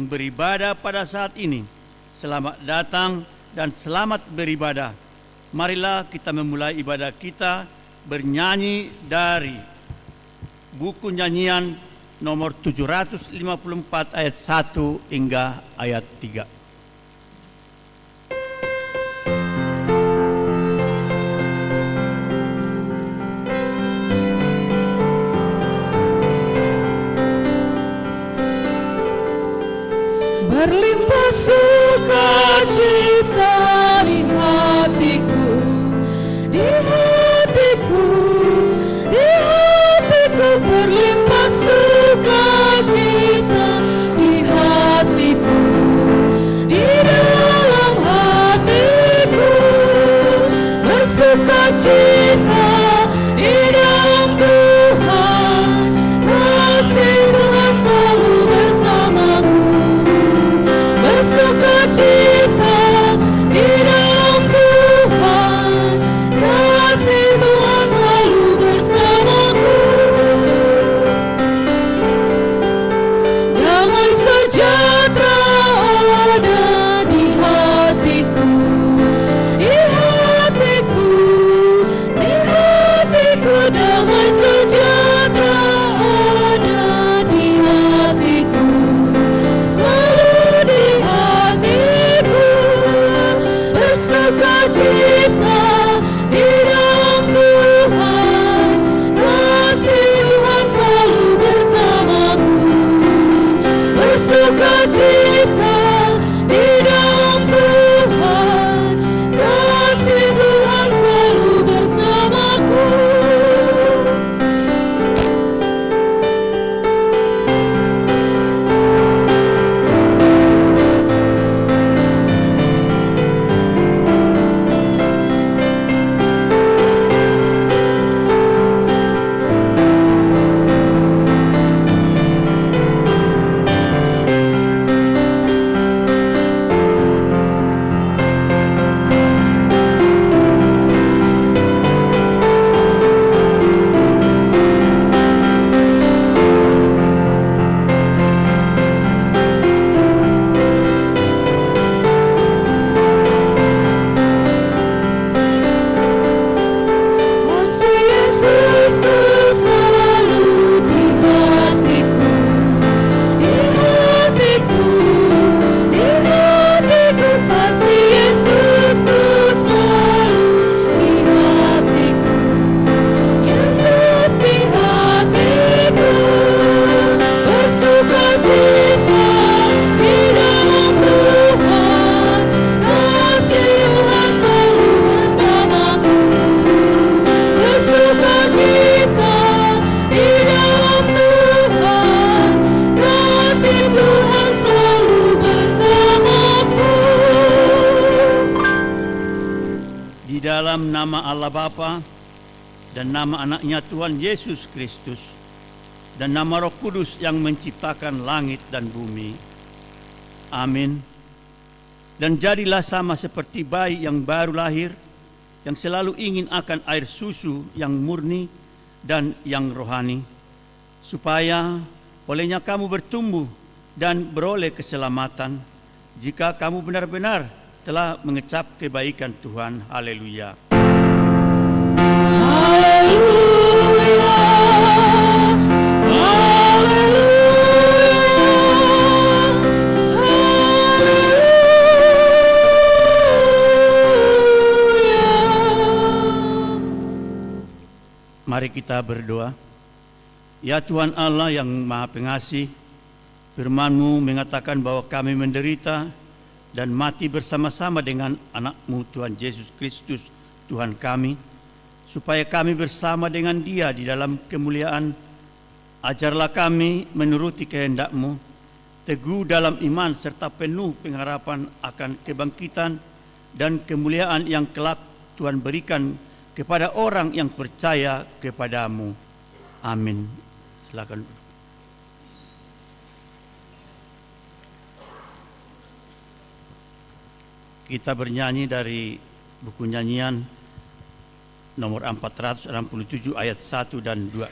yang beribadah pada saat ini, selamat datang dan selamat beribadah. Marilah kita memulai ibadah kita bernyanyi dari buku nyanyian nomor 754 ayat 1 hingga ayat 3. Berlimpah sukacita di hatiku, di hatiku, di hatiku. Berlimpah sukacita di hatiku, di dalam hatiku. Bersukacita di dalam Tuhan, kasih Tuhan selalu bersamaku. Bersukacita di dalam Tuhan, kasih Tuhan selalu bersamaku. Damai sejahtera ada di hatiku, di hatiku, di hatiku. Damai sejahtera ada di hatiku, selalu di hatiku. Bersukacita di dalam Tuhan, kasih Tuhan selalu bersamaku. Bersukacita di dalam Tuhan, kasih Tuhan selalu bersamaku. Kasih Yesusku selalu di hatiku, di hatiku, di hatiku. Kasih Yesusku selalu di hatiku, Yesus di hatiku. Bersukacita di dalam Tuhan, kasih Tuhan selalu bersamaku. Bersukacita di dalam Tuhan, kasih Tuhan selalu bersamaku. Di dalam nama Allah Bapa dan nama anaknya Tuhan Yesus Kristus dan nama Roh Kudus yang menciptakan langit dan bumi. Amin. Dan jadilah sama seperti bayi yang baru lahir, yang selalu ingin akan air susu yang murni dan yang rohani, supaya olehnya kamu bertumbuh dan beroleh keselamatan, jika kamu benar-benar telah mengecap kebaikan Tuhan. Haleluya. Haleluya, haleluya. Mari kita berdoa. Ya Tuhan Allah yang Maha Pengasih, firman-Mu mengatakan bahwa kami menderita dan mati bersama-sama dengan anak-Mu Tuhan Yesus Kristus Tuhan kami, supaya kami bersama dengan Dia di dalam kemuliaan. Ajarlah kami menuruti kehendak-Mu, teguh dalam iman serta penuh pengharapan akan kebangkitan dan kemuliaan yang kelak Tuhan berikan kepada orang yang percaya kepada-Mu. Amin. Silakan. Kita bernyanyi dari buku nyanyian nomor 467 ayat 1 dan 2.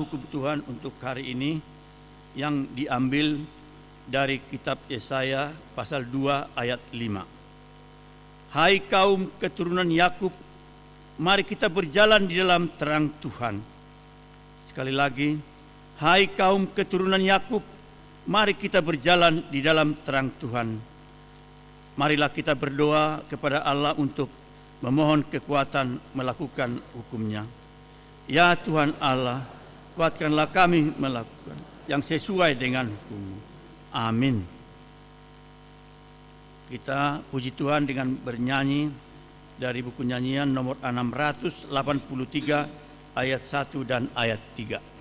kebutuhan untuk hari ini yang diambil dari kitab Yesaya pasal 2 ayat 5. Hai kaum keturunan Yakub, mari kita berjalan di dalam terang Tuhan. Sekali lagi, hai kaum keturunan Yakub, mari kita berjalan di dalam terang Tuhan. Marilah kita berdoa kepada Allah untuk memohon kekuatan melakukan hukum-Nya. Ya Tuhan Allah, kuatkanlah kami melakukan yang sesuai dengan hukum-Mu. Amin. Kita puji Tuhan dengan bernyanyi dari buku nyanyian nomor 683 ayat 1 dan ayat 3.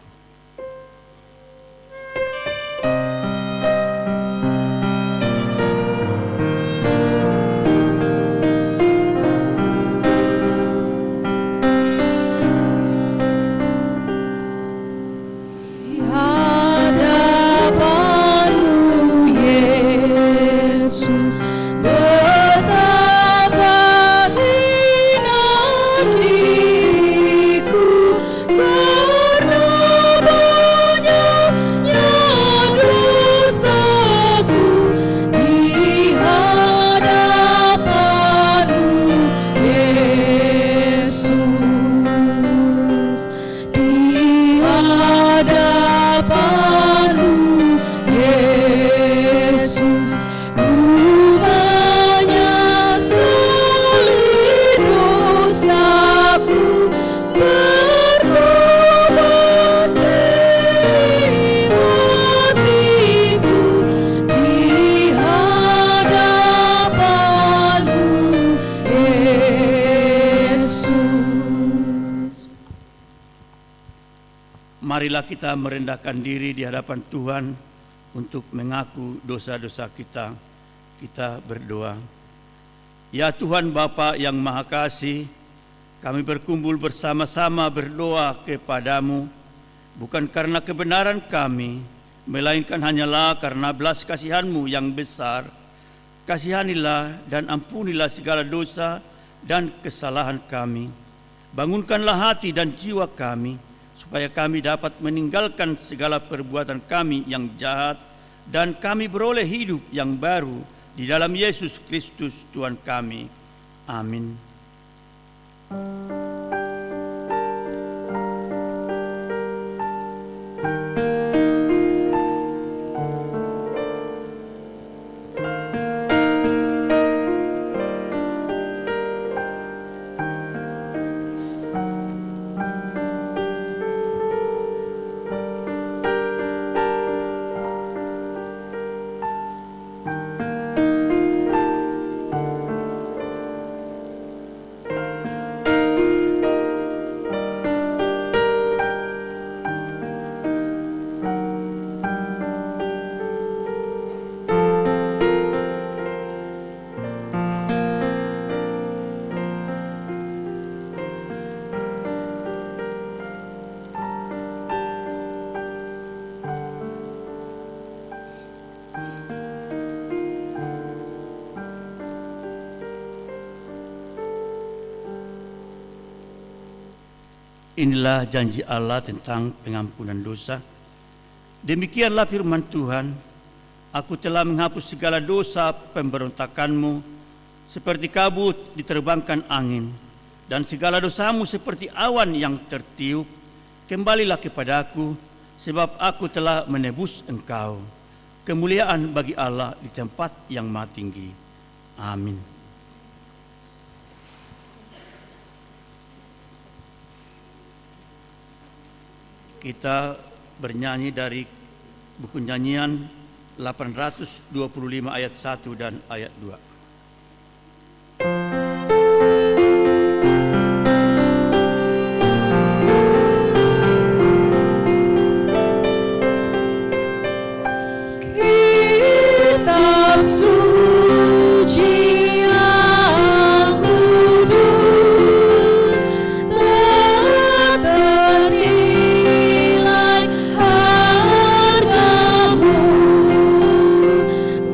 Marilah kita merendahkan diri di hadapan Tuhan untuk mengaku dosa-dosa kita. Kita berdoa. Ya Tuhan Bapa yang Maha Kasih, kami berkumpul bersama-sama berdoa kepadamu, bukan karena kebenaran kami, melainkan hanyalah karena belas kasihan-Mu yang besar. Kasihanilah dan ampunilah segala dosa dan kesalahan kami. Bangunkanlah hati dan jiwa kami, supaya kami dapat meninggalkan segala perbuatan kami yang jahat dan kami beroleh hidup yang baru di dalam Yesus Kristus Tuhan kami. Amin. Inilah janji Allah tentang pengampunan dosa. Demikianlah firman Tuhan, aku telah menghapus segala dosa pemberontakanmu, seperti kabut diterbangkan angin, dan segala dosamu seperti awan yang tertiup. Kembalilah kepadaku, sebab aku telah menebus engkau. Kemuliaan bagi Allah di tempat yang maha tinggi. Amin. Kita bernyanyi dari buku nyanyian 825 ayat 1 dan ayat 2.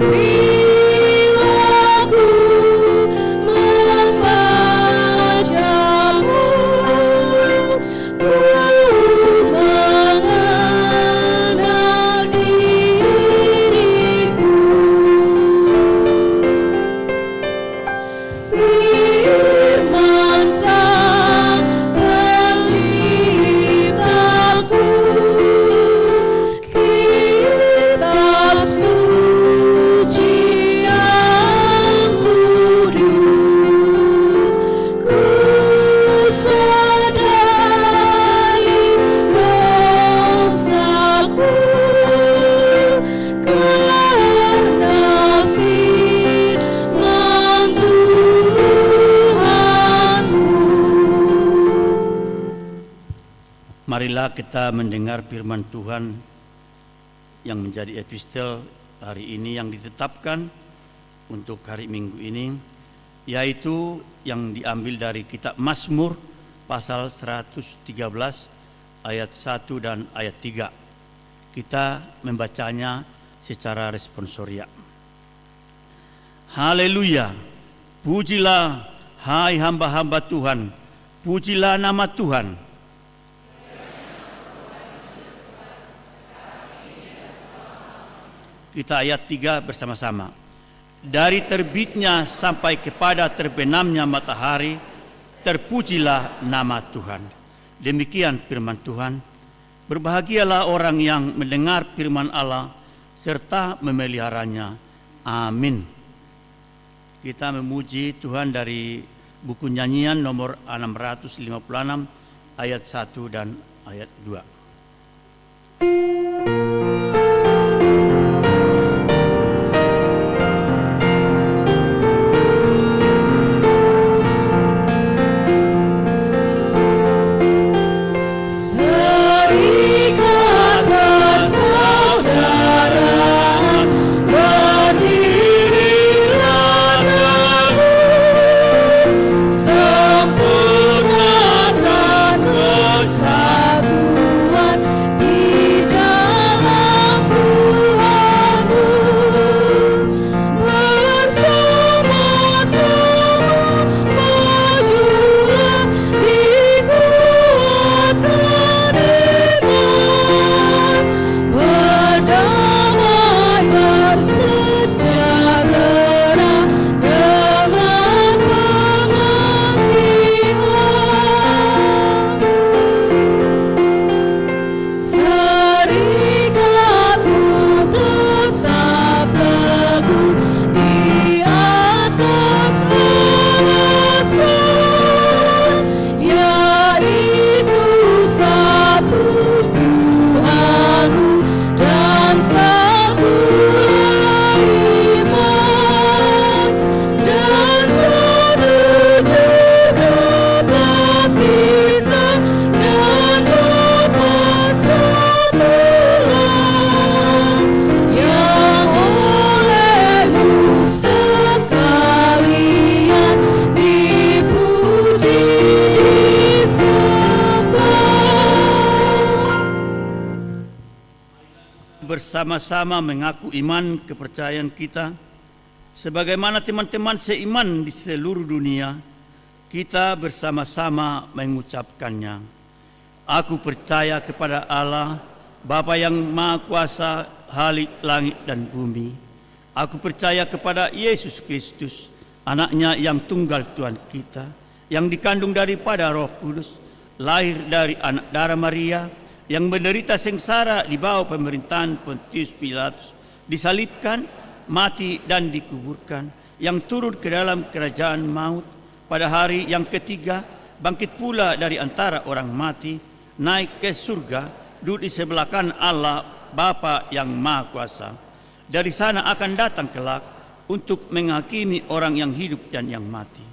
Bila Marilah kita mendengar firman Tuhan yang menjadi epistel hari ini yang ditetapkan untuk hari Minggu ini, yaitu yang diambil dari kitab Mazmur pasal 113 ayat 1 dan ayat 3. Kita membacanya secara responsoria. Haleluya, pujilah hai hamba-hamba Tuhan, pujilah nama Tuhan. Kita ayat 3 bersama-sama. Dari terbitnya sampai kepada terbenamnya matahari, terpujilah nama Tuhan. Demikian firman Tuhan. Berbahagialah orang yang mendengar firman Allah serta memeliharanya. Amin. Kita memuji Tuhan dari buku nyanyian nomor 656 ayat 1 dan ayat 2. Bersama-sama mengaku iman kepercayaan kita, sebagaimana teman-teman seiman di seluruh dunia, kita bersama-sama mengucapkannya. Aku percaya kepada Allah, Bapa yang Maha Kuasa, Khalik langit dan bumi. Aku percaya kepada Yesus Kristus, Anaknya yang tunggal Tuhan kita, yang dikandung daripada Roh Kudus, lahir dari anak darah Maria, yang menderita sengsara di bawah pemerintahan Pontius Pilatus, disalibkan, mati dan dikuburkan, yang turun ke dalam kerajaan maut, pada hari yang ketiga bangkit pula dari antara orang mati, naik ke surga, duduk di sebelah kanan Allah Bapa yang Maha Kuasa. Dari sana akan datang kelak untuk menghakimi orang yang hidup dan yang mati.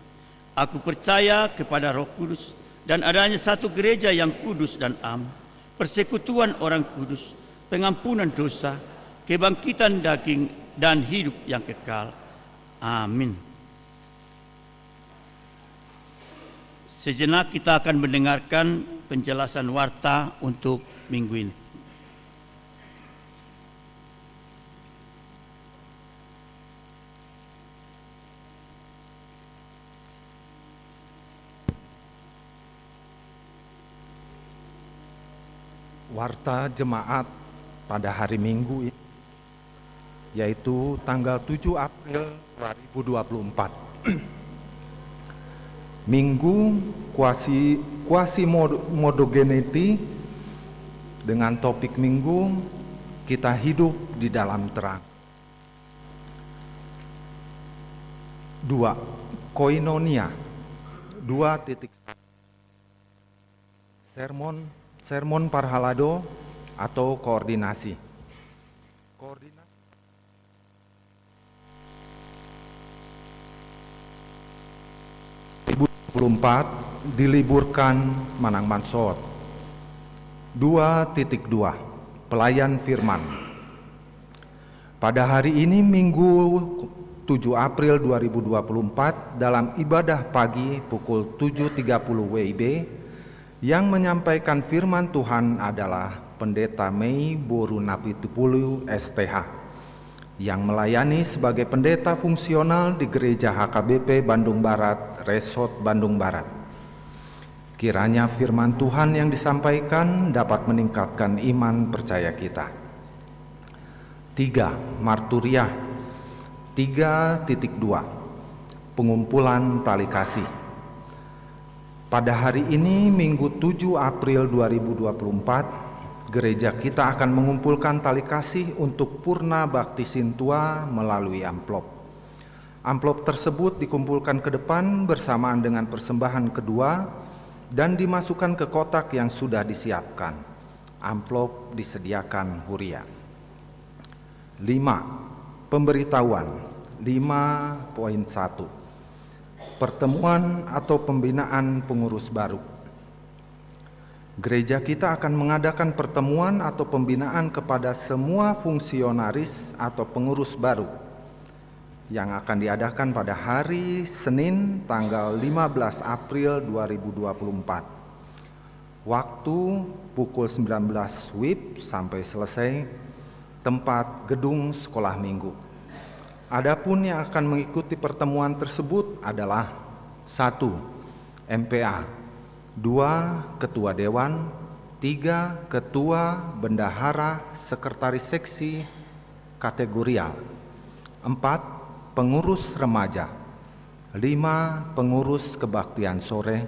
Aku percaya kepada Roh Kudus dan adanya satu gereja yang kudus dan am, persekutuan orang kudus, pengampunan dosa, kebangkitan daging, dan hidup yang kekal. Amin. Sejenak kita akan mendengarkan penjelasan warta untuk minggu ini. Warta jemaat pada hari Minggu, yaitu tanggal 7 April 2024. Minggu Quasi-modogeneity, dengan topik minggu kita hidup di dalam terang. 2. Koinonia 2. Sermon Parhalado atau koordinasi. 2024 diliburkan Manang Mansor. 2.2 Pelayan Firman. Pada hari ini Minggu 7 April 2024 dalam ibadah pagi pukul 7.30 WIB yang menyampaikan firman Tuhan adalah Pendeta Mei Boru Napitupulu STH yang melayani sebagai pendeta fungsional di Gereja HKBP Bandung Barat, Resort Bandung Barat. Kiranya firman Tuhan yang disampaikan dapat meningkatkan iman percaya kita. 3. Marturia 3.2 Pengumpulan tali kasih. Pada hari ini Minggu 7 April 2024, gereja kita akan mengumpulkan tali kasih untuk Purna Bakti Sintua melalui amplop. Amplop tersebut dikumpulkan ke depan bersamaan dengan persembahan kedua dan dimasukkan ke kotak yang sudah disiapkan. Amplop disediakan Huria. 5. Pemberitahuan 5.1 Pertemuan atau pembinaan pengurus baru. Gereja kita akan mengadakan pertemuan atau pembinaan kepada semua fungsionaris atau pengurus baru yang akan diadakan pada hari Senin tanggal 15 April 2024. Waktu pukul 19 WIB sampai selesai. Tempat gedung sekolah minggu. Adapun yang akan mengikuti pertemuan tersebut adalah 1. MPA 2. Ketua Dewan 3. Ketua Bendahara Sekretaris Seksi Kategorial 4. Pengurus Remaja 5. Pengurus Kebaktian Sore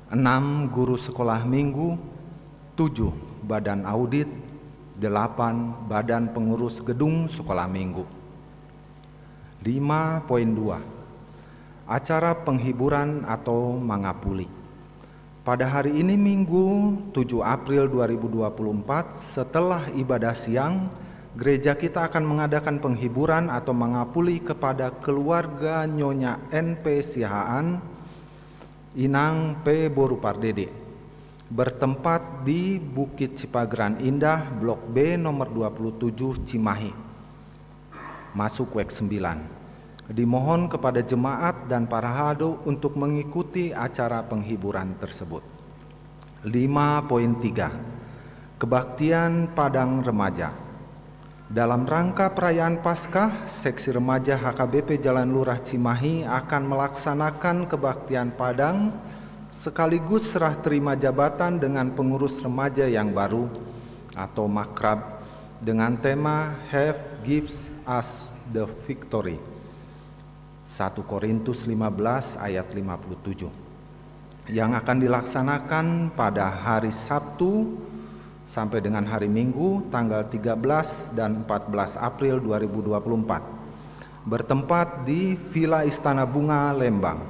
6. Guru Sekolah Minggu 7. Badan Audit 8. Badan Pengurus Gedung Sekolah Minggu. 5.2 Acara penghiburan atau mangapuli. Pada hari ini Minggu 7 April 2024 setelah ibadah siang, gereja kita akan mengadakan penghiburan atau mangapuli kepada keluarga Nyonya NP Sihaan Inang P. Boru Pardede, bertempat di Bukit Cipageran Indah, Blok B nomor 27 Cimahi, masuk WEK 9. Dimohon kepada jemaat dan para hado untuk mengikuti acara penghiburan tersebut. 5.3 Kebaktian Padang Remaja. Dalam rangka perayaan Paskah, Seksi Remaja HKBP Jalan Lurah Cimahi akan melaksanakan kebaktian Padang sekaligus serah terima jabatan dengan pengurus remaja yang baru atau makrab dengan tema Have Gives Us the Victory. 1 Korintus 15 ayat 57 yang akan dilaksanakan pada hari Sabtu sampai dengan hari Minggu tanggal 13 dan 14 April 2024 bertempat di Villa Istana Bunga Lembang.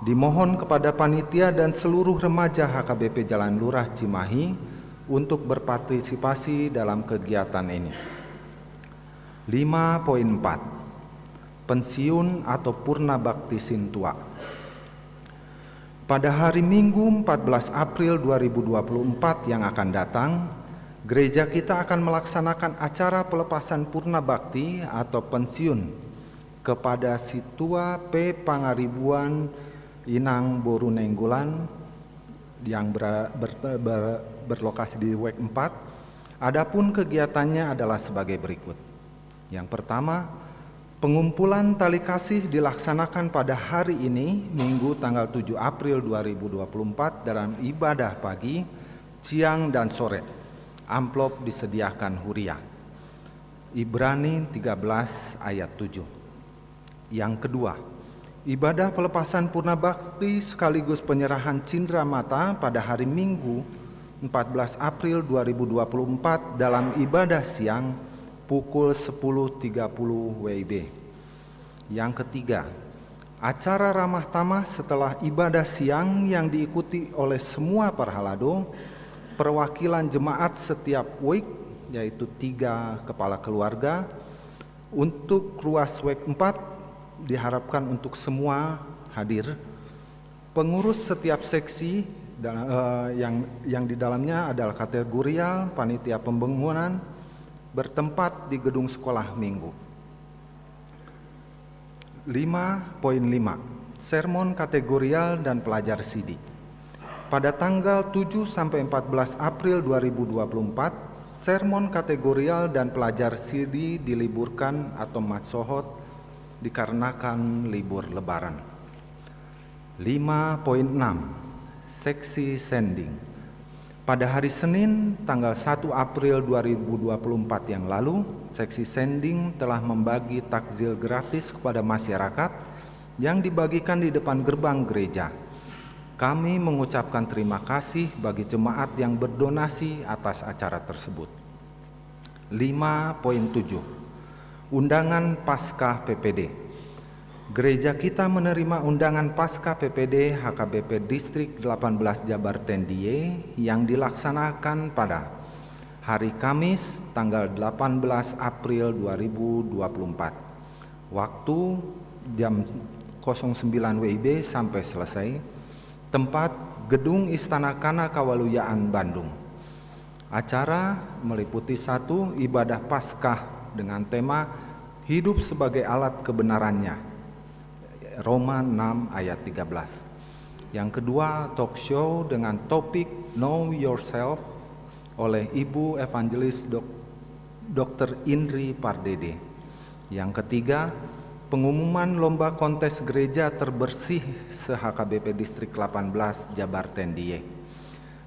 Dimohon kepada panitia dan seluruh remaja HKBP Jalan Lurah Cimahi untuk berpartisipasi dalam kegiatan ini. 5.4 Pensiun atau Purna Bakti Sintua. Pada hari Minggu 14 April 2024 yang akan datang, gereja kita akan melaksanakan acara pelepasan Purna Bakti atau pensiun kepada Situa P. Pangaribuan Inang Boru Nenggolan yang berlokasi di WEK 4. Adapun kegiatannya adalah sebagai berikut. Yang pertama, pengumpulan tali kasih dilaksanakan pada hari ini Minggu tanggal 7 April 2024 dalam ibadah pagi, siang dan sore. Amplop disediakan Huria. Ibrani 13 ayat 7. Yang kedua, ibadah pelepasan Purna Bakti sekaligus penyerahan cindera mata pada hari Minggu 14 April 2024 dalam ibadah siang pukul 10.30 WIB. Yang ketiga, acara ramah tamah setelah ibadah siang yang diikuti oleh semua parhalado, perwakilan jemaat setiap week yaitu 3 kepala keluarga. Untuk ruas WEK 4 diharapkan untuk semua hadir. Pengurus setiap seksi yang di dalamnya adalah kategorial panitia pembangunan bertempat di gedung sekolah minggu. 5.5 Sermon kategorial dan pelajar CD. Pada tanggal 7 sampai 14 April 2024, sermon kategorial dan pelajar CD diliburkan atau matsohot dikarenakan libur lebaran. 5.6 Seksi sending. Pada hari Senin tanggal 1 April 2024 yang lalu, seksi sending telah membagi takjil gratis kepada masyarakat yang dibagikan di depan gerbang gereja. Kami mengucapkan terima kasih bagi jemaat yang berdonasi atas acara tersebut. 5.7 Undangan Paskah PPD. Gereja kita menerima undangan Paskah PPD HKBP Distrik 18 Jabar Tendiye yang dilaksanakan pada hari Kamis tanggal 18 April 2024. Waktu jam 09 WIB sampai selesai. Tempat Gedung Istana Kana Kawaluyaan Bandung. Acara meliputi 1 ibadah Paskah dengan tema Hidup sebagai alat kebenarannya. Roma 6 ayat 13. Yang kedua, talk show dengan topik Know Yourself oleh Ibu Evangelis Dr. Indri Pardede. Yang ketiga, pengumuman lomba kontes gereja terbersih se-HKBP Distrik 18 Jabar Tendiye.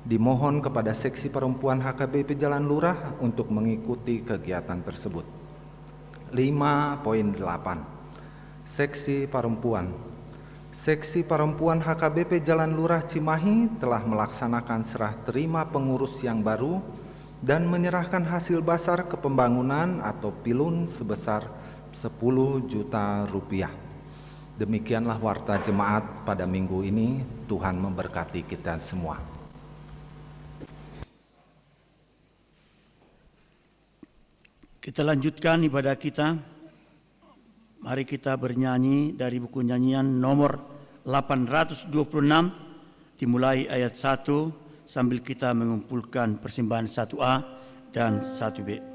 Dimohon kepada seksi perempuan HKBP Jalan Lurah untuk mengikuti kegiatan tersebut. 5.8 Seksi Perempuan. Seksi Perempuan HKBP Jalan Lurah Cimahi telah melaksanakan serah terima pengurus yang baru dan menyerahkan hasil basar ke pembangunan atau pilun sebesar 10 juta rupiah. Demikianlah warta jemaat pada minggu ini. Tuhan memberkati kita semua. Kita lanjutkan ibadah kita. Mari kita bernyanyi dari buku nyanyian nomor 826 dimulai ayat 1 sambil kita mengumpulkan persembahan 1A dan 1B.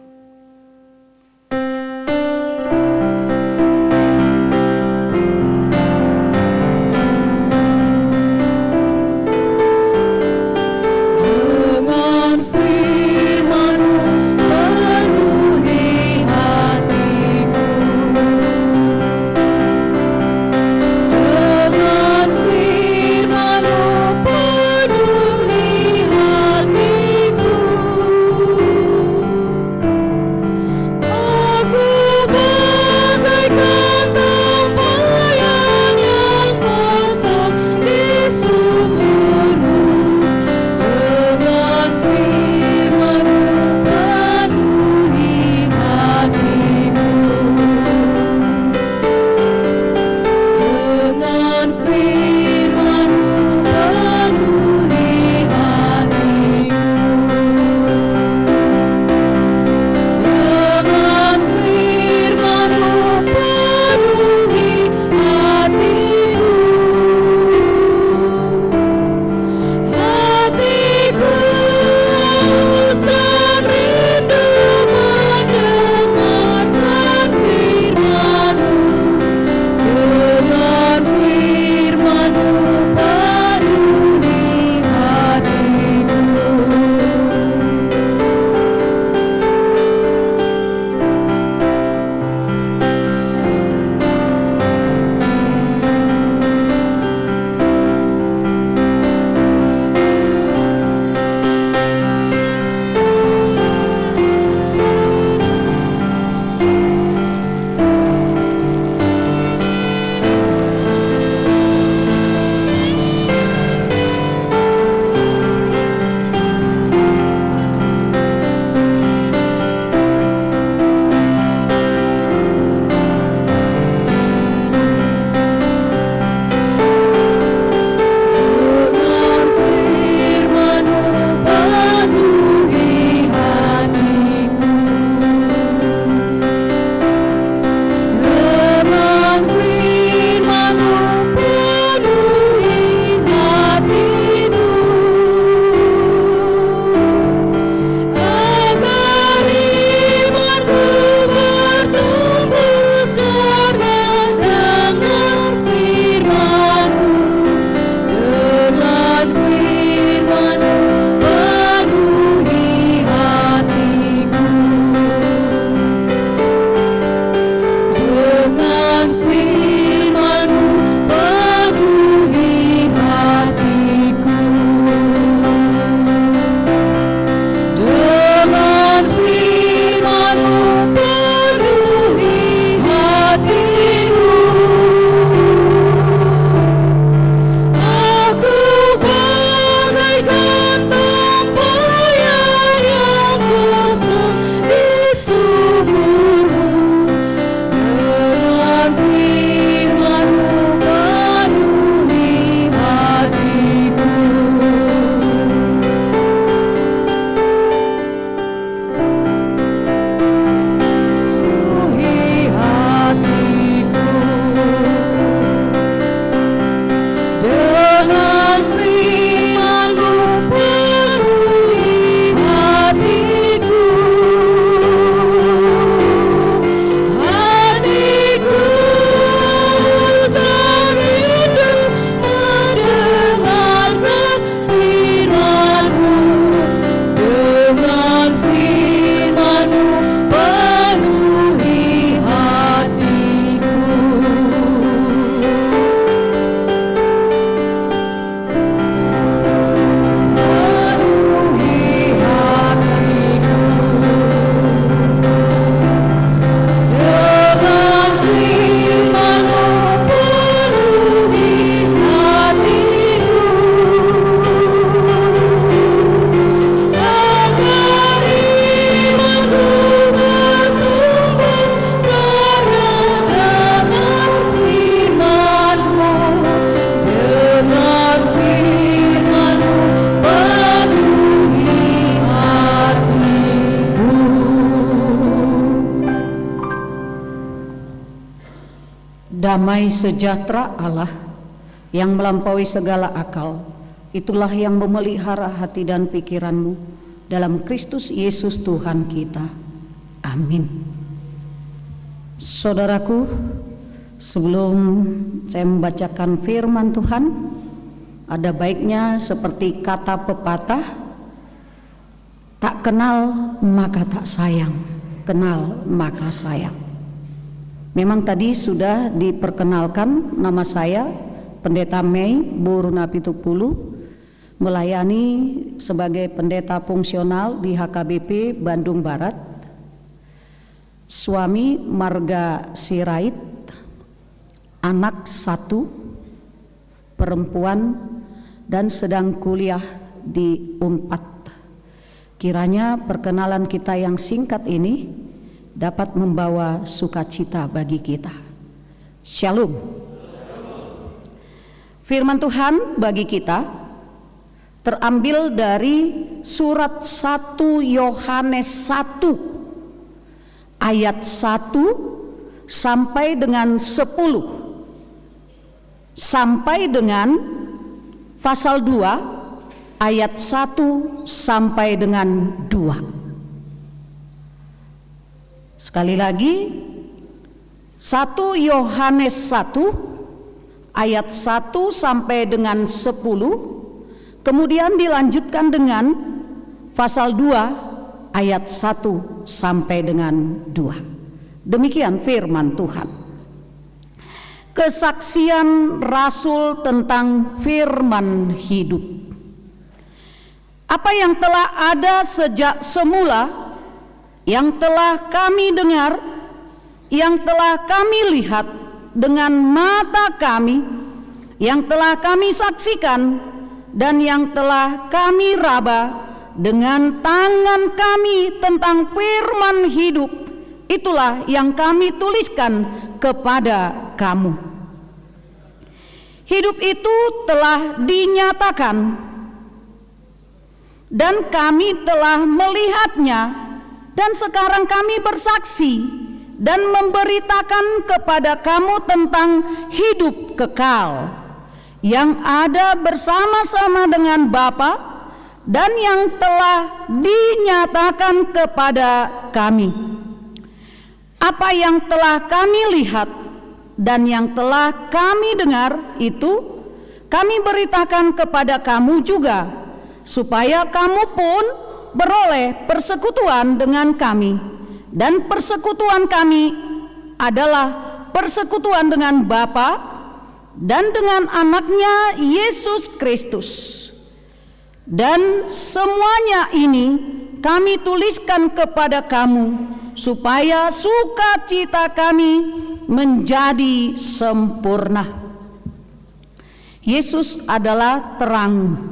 Penuhi hatiku Damai sejahtera Allah yang melampaui segala akal, itulah yang memelihara hati dan pikiranmu dalam Kristus Yesus Tuhan kita. Amin. Saudaraku, sebelum saya membacakan firman Tuhan, ada baiknya seperti kata pepatah, tak kenal maka tak sayang, kenal maka sayang. Memang tadi sudah diperkenalkan, nama saya Pendeta Mei Boruna Pitupulu, melayani sebagai pendeta fungsional di HKBP Bandung Barat. Suami marga Sirait, anak 1 perempuan dan sedang kuliah di Unpad. Kiranya perkenalan kita yang singkat ini dapat membawa sukacita bagi kita. Shalom. Firman Tuhan bagi kita terambil dari surat 1 Yohanes 1 ayat 1 sampai dengan 10 sampai dengan pasal 2 ayat 1 sampai dengan 2. Sekali lagi, 1 Yohanes 1 ayat 1 sampai dengan 10, kemudian dilanjutkan dengan pasal 2 ayat 1 sampai dengan 2. Demikian firman Tuhan. Kesaksian Rasul tentang firman hidup. Apa yang telah ada sejak semula, yang telah kami dengar, yang telah kami lihat dengan mata kami, yang telah kami saksikan, dan yang telah kami raba dengan tangan kami tentang firman hidup, itulah yang kami tuliskan kepada kamu. Hidup itu telah dinyatakan, dan kami telah melihatnya, dan sekarang kami bersaksi dan memberitakan kepada kamu tentang hidup kekal yang ada bersama-sama dengan Bapa dan yang telah dinyatakan kepada kami. Apa yang telah kami lihat dan yang telah kami dengar itu kami beritakan kepada kamu juga, supaya kamu pun beroleh persekutuan dengan kami, dan persekutuan kami adalah persekutuan dengan Bapa dan dengan anaknya Yesus Kristus. Dan semuanya ini kami tuliskan kepada kamu, supaya sukacita kami menjadi sempurna. Yesus adalah terang.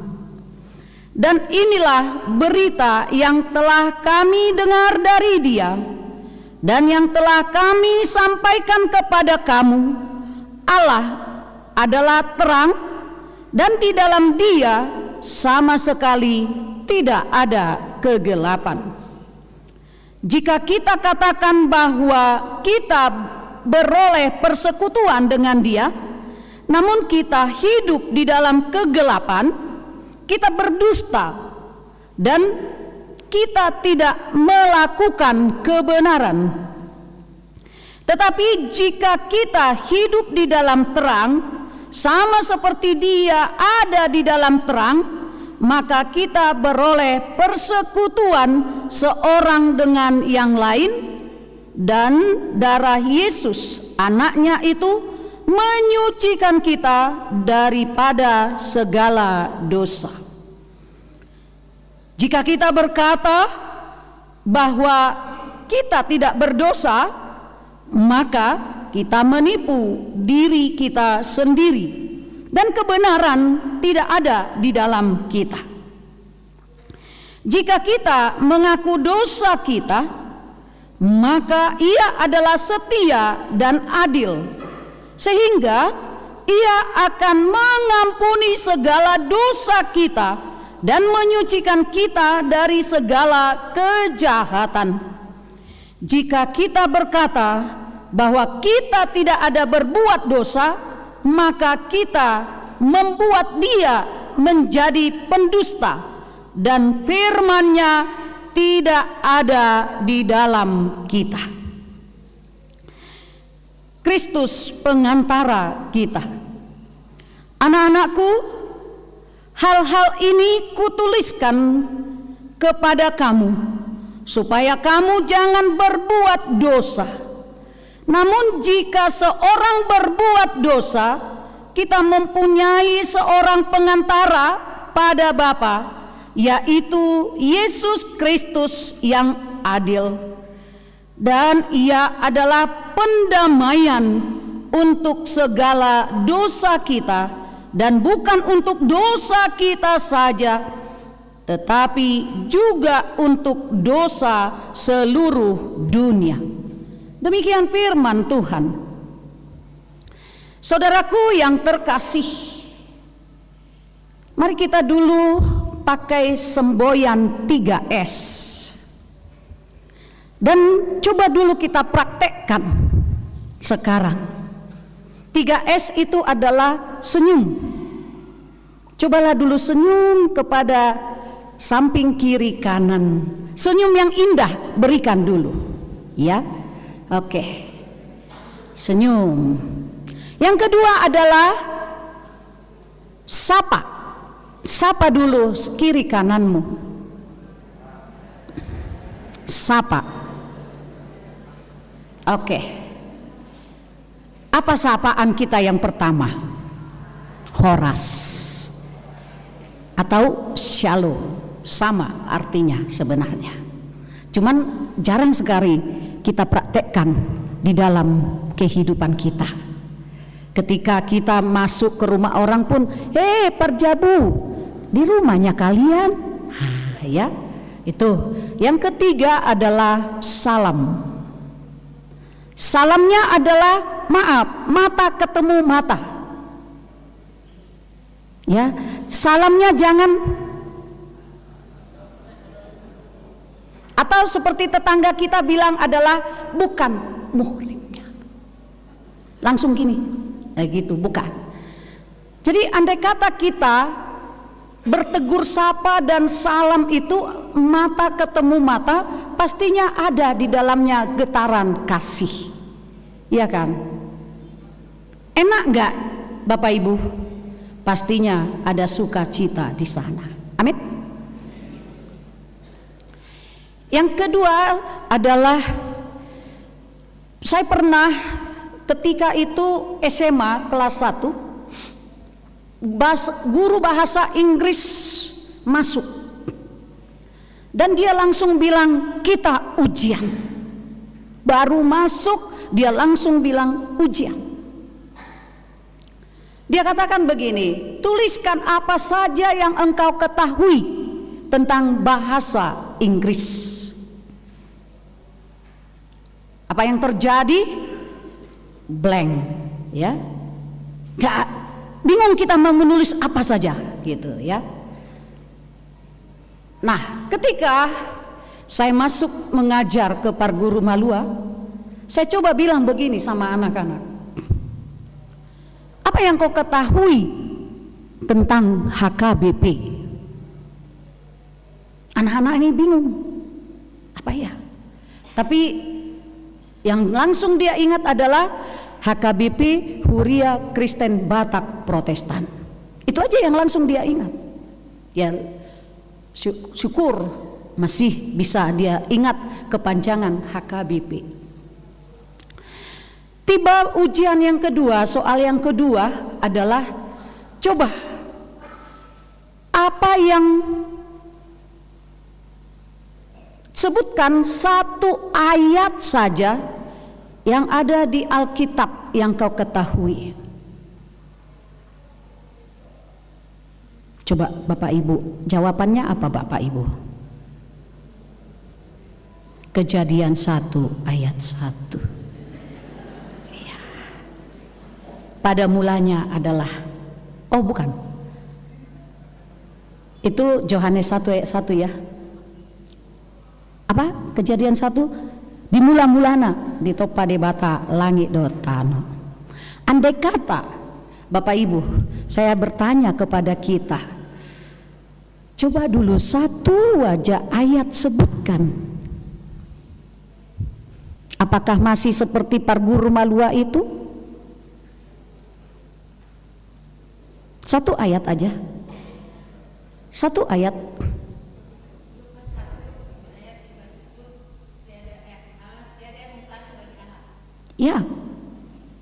Dan inilah berita yang telah kami dengar dari Dia dan yang telah kami sampaikan kepada kamu. Allah adalah terang, dan di dalam Dia sama sekali tidak ada kegelapan. Jika kita katakan bahwa kita beroleh persekutuan dengan Dia, namun kita hidup di dalam kegelapan, kita berdusta dan kita tidak melakukan kebenaran. Tetapi jika kita hidup di dalam terang, sama seperti Dia ada di dalam terang, maka kita beroleh persekutuan seorang dengan yang lain, dan darah Yesus anaknya itu menyucikan kita daripada segala dosa. Jika kita berkata bahwa kita tidak berdosa, maka kita menipu diri kita sendiri, dan kebenaran tidak ada di dalam kita. Jika kita mengaku dosa kita, maka Ia adalah setia dan adil, sehingga Ia akan mengampuni segala dosa kita dan menyucikan kita dari segala kejahatan. Jika kita berkata bahwa kita tidak ada berbuat dosa, maka kita membuat dia menjadi pendusta dan firman-Nya tidak ada di dalam kita. Kristus pengantara kita. Anak-anakku, hal-hal ini kutuliskan kepada kamu supaya kamu jangan berbuat dosa. Namun jika seorang berbuat dosa, kita mempunyai seorang pengantara pada Bapa, yaitu Yesus Kristus yang adil. Dan ia adalah pendamaian untuk segala dosa kita, dan bukan untuk dosa kita saja, tetapi juga untuk dosa seluruh dunia. Demikian firman Tuhan. Saudaraku yang terkasih, mari kita dulu pakai semboyan 3S. Dan coba dulu kita praktekkan sekarang. 3S itu adalah senyum. Cobalah dulu senyum kepada samping kiri kanan. Senyum yang indah berikan dulu. Ya, oke. Senyum. Yang kedua adalah sapa. Sapa dulu kiri kananmu. Sapa. Oke. Apa sapaan kita yang pertama? Horas atau shalom, sama artinya sebenarnya. Cuman jarang sekali kita praktekkan di dalam kehidupan kita. Ketika kita masuk ke rumah orang pun, Perjabu, di rumahnya kalian. Nah, ya, itu. Yang ketiga adalah salam. Salamnya adalah maaf, mata ketemu mata. Ya, salamnya jangan, atau seperti tetangga kita bilang adalah bukan muhrimnya. Langsung gini, gitu, bukan. Jadi andai kata kita bertegur sapa dan salam itu mata ketemu mata, pastinya ada di dalamnya getaran kasih, ya kan? Enak nggak, Bapak Ibu? Pastinya ada sukacita di sana. Amin. Yang kedua adalah, saya pernah ketika itu SMA kelas 1, guru bahasa Inggris masuk dan dia langsung bilang kita ujian. Baru masuk dia langsung bilang ujian. Dia katakan begini, tuliskan apa saja yang engkau ketahui tentang bahasa Inggris. Apa yang terjadi? Blank, ya. Gak, bingung kita mau menulis apa saja gitu ya. Nah, ketika saya masuk mengajar ke Parguru Malua, saya coba bilang begini sama anak-anak. Apa yang kau ketahui tentang HKBP? Anak-anak ini bingung. Apa ya? Tapi yang langsung dia ingat adalah HKBP Huria Kristen Batak Protestan. Itu aja yang langsung dia ingat. Ya, syukur masih bisa dia ingat kepanjangan HKBP. Tiba ujian yang kedua, soal yang kedua adalah coba apa yang, sebutkan satu ayat saja yang ada di Alkitab yang kau ketahui. Coba Bapak Ibu, jawabannya apa Bapak Ibu? Kejadian 1 ayat 1. Ya. Pada mulanya adalah, oh bukan, itu Yohanes 1 ayat 1 ya. Apa? Kejadian 1? di mula-mulana di topa debata langit do tanah. Andai kata Bapak Ibu, saya bertanya kepada kita, coba dulu satu aja ayat sebutkan. Apakah masih seperti Parguru Malua itu? Satu ayat aja. Satu ayat. Ya,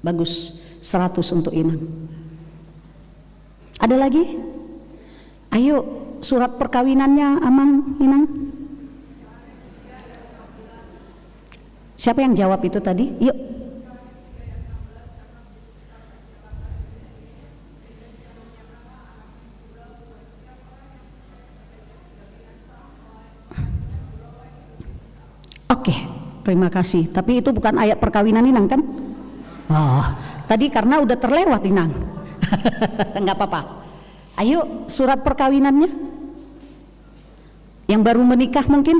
bagus. 100 untuk Inang. Ada lagi? Ayo, surat perkawinannya Amang, Inang. Siapa yang jawab itu tadi? Yuk. Oke, terima kasih. Tapi itu bukan ayat perkawinan Inang kan? Oh, tadi karena udah terlewat Inang. Enggak apa-apa. Ayo surat perkawinannya. Yang baru menikah mungkin?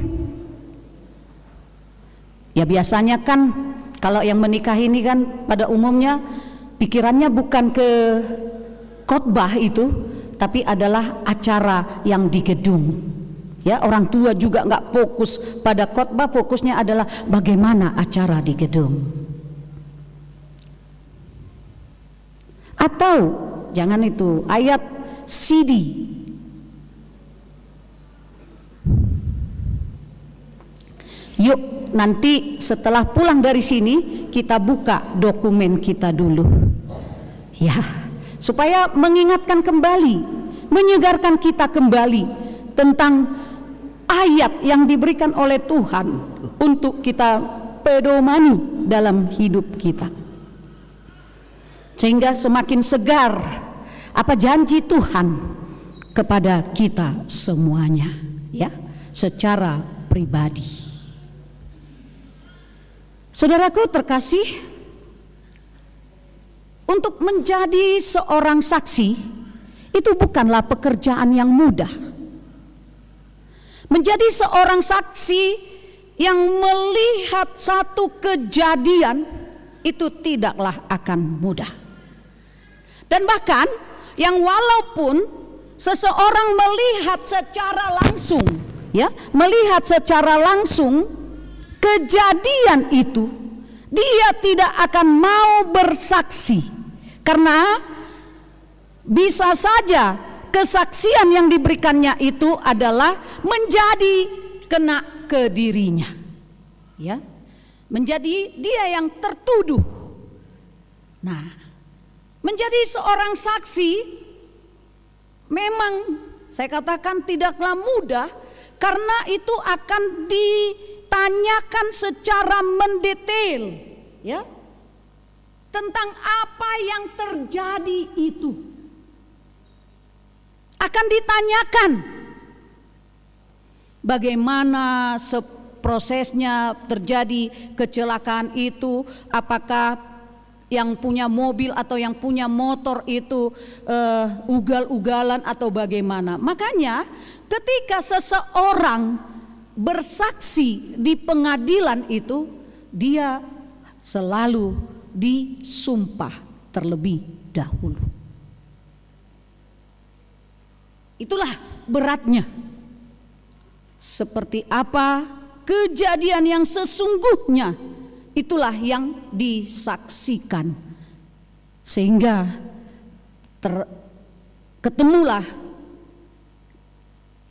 Ya biasanya kan kalau yang menikah ini kan pada umumnya pikirannya bukan ke khotbah itu, tapi adalah acara yang di gedung. Ya, orang tua juga nggak fokus pada khotbah, fokusnya adalah bagaimana acara di gedung. Atau jangan itu ayat CD. Yuk nanti setelah pulang dari sini kita buka dokumen kita dulu, ya, supaya mengingatkan kembali, menyegarkan kita kembali tentang ayat yang diberikan oleh Tuhan untuk kita pedomani dalam hidup kita, sehingga semakin segar apa janji Tuhan kepada kita semuanya, ya, secara pribadi. Saudaraku terkasih, untuk menjadi seorang saksi itu bukanlah pekerjaan yang mudah. Menjadi seorang saksi yang melihat satu kejadian itu tidaklah akan mudah. Dan bahkan yang walaupun seseorang melihat secara langsung, ya, melihat secara langsung kejadian itu, dia tidak akan mau bersaksi karena bisa saja kesaksian yang diberikannya itu adalah menjadi kena ke dirinya, ya, menjadi dia yang tertuduh. Nah, menjadi seorang saksi memang saya katakan tidaklah mudah, karena itu akan ditanyakan secara mendetail, ya, tentang apa yang terjadi itu. Akan ditanyakan bagaimana prosesnya terjadi kecelakaan itu, apakah yang punya mobil atau yang punya motor itu ugal-ugalan atau bagaimana. Makanya ketika seseorang bersaksi di pengadilan itu, dia selalu disumpah terlebih dahulu. Itulah beratnya. Seperti apa kejadian yang sesungguhnya, itulah yang disaksikan, sehingga ketemulah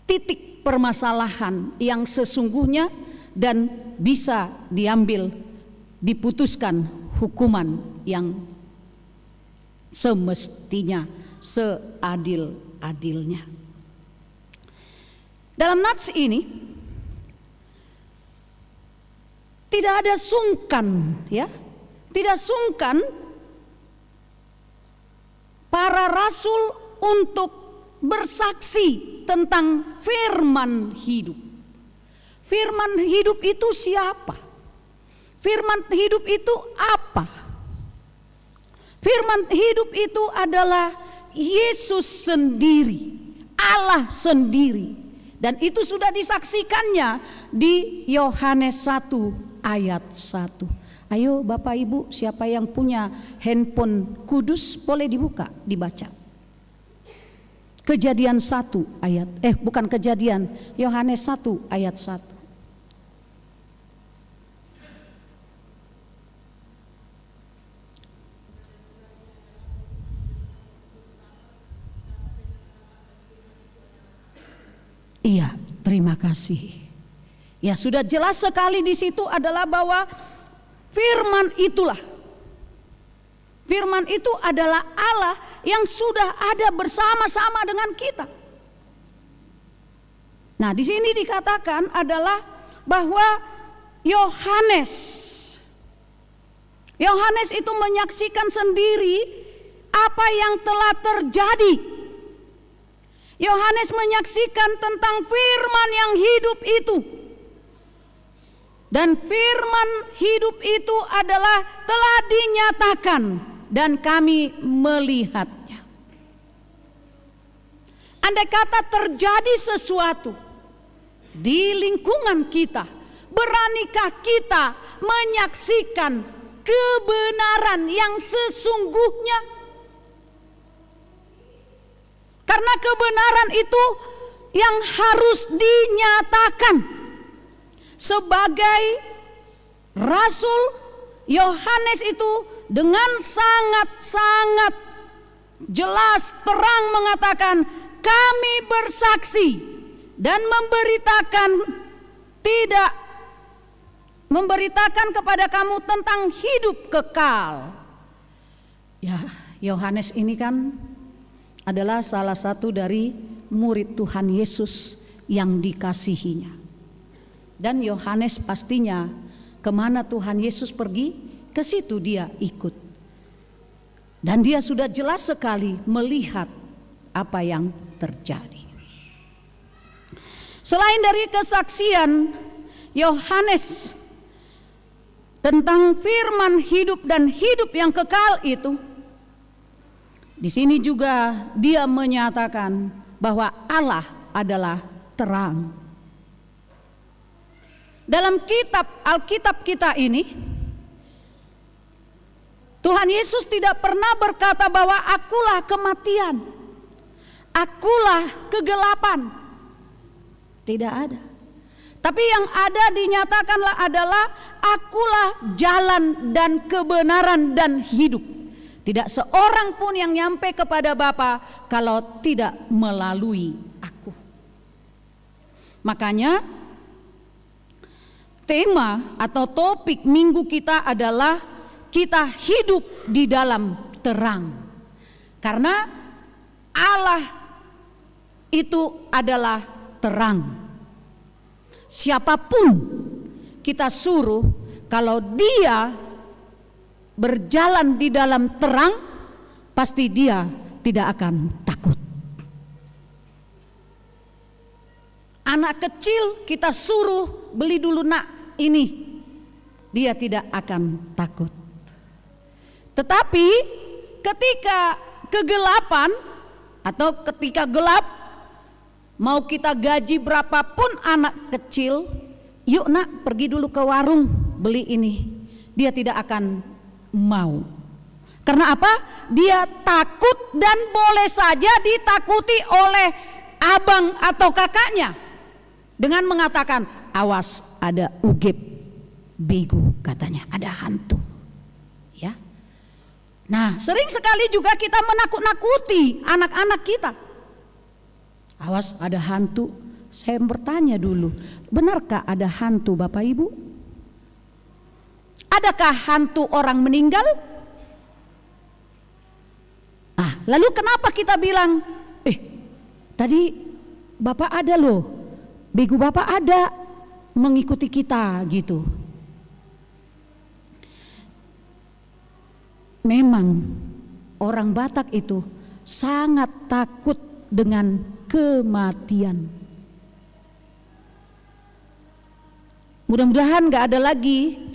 titik permasalahan yang sesungguhnya dan bisa diambil, diputuskan hukuman yang semestinya, seadil-adilnya. Dalam nats ini tidak ada sungkan, ya, tidak sungkan para rasul untuk bersaksi tentang firman hidup. Firman hidup itu siapa? Firman hidup itu apa? Firman hidup itu adalah Yesus sendiri, Allah sendiri. Dan itu sudah disaksikannya di Yohanes 1 ayat 1. Ayo Bapak Ibu, siapa yang punya handphone kudus boleh dibaca. Kejadian 1 ayat, bukan Kejadian, Yohanes 1 ayat 1. Iya, terima kasih. Ya, sudah jelas sekali di situ adalah bahwa firman itu adalah Allah yang sudah ada bersama-sama dengan kita. Nah, di sini dikatakan adalah bahwa Yohanes itu menyaksikan sendiri apa yang telah terjadi. Yohanes menyaksikan tentang firman yang hidup itu. Dan firman hidup itu adalah telah dinyatakan dan kami melihatnya. Andai kata terjadi sesuatu di lingkungan kita, beranikah kita menyaksikan kebenaran yang sesungguhnya? Karena kebenaran itu yang harus dinyatakan. Sebagai Rasul Yohanes itu dengan sangat-sangat jelas terang mengatakan, kami bersaksi dan memberitakan kepada kamu tentang hidup kekal. Ya, Yohanes ini kan adalah salah satu dari murid Tuhan Yesus yang dikasihinya. Dan Yohanes pastinya kemana Tuhan Yesus pergi, ke situ dia ikut. Dan dia sudah jelas sekali melihat apa yang terjadi. Selain dari kesaksian Yohanes tentang firman hidup dan hidup yang kekal itu, di sini juga dia menyatakan bahwa Allah adalah terang. Dalam Alkitab kita ini, Tuhan Yesus tidak pernah berkata bahwa akulah kematian, akulah kegelapan. Tidak ada. Tapi yang ada dinyatakanlah adalah akulah jalan dan kebenaran dan hidup. Tidak seorang pun yang nyampe kepada Bapa kalau tidak melalui aku. Makanya tema atau topik minggu kita adalah kita hidup di dalam terang. Karena Allah itu adalah terang. Siapapun kita suruh, kalau dia berjalan di dalam terang, pasti dia tidak akan takut. Anak kecil kita suruh beli dulu nak ini, dia tidak akan takut. Tetapi ketika kegelapan atau ketika gelap, mau kita gaji berapapun anak kecil, yuk nak pergi dulu ke warung beli ini, dia tidak akan mau. Karena apa? Dia takut dan boleh saja ditakuti oleh abang atau kakaknya dengan mengatakan, awas ada ugep bego, katanya ada hantu. Ya. Nah, sering sekali juga kita menakut-nakuti anak-anak kita. Awas ada hantu. Saya bertanya dulu, benarkah ada hantu Bapak Ibu? Adakah hantu orang meninggal? Ah, lalu kenapa kita bilang, tadi Bapak ada loh, bego Bapak ada mengikuti kita gitu. Memang orang Batak itu sangat takut dengan kematian. Mudah-mudahan gak ada lagi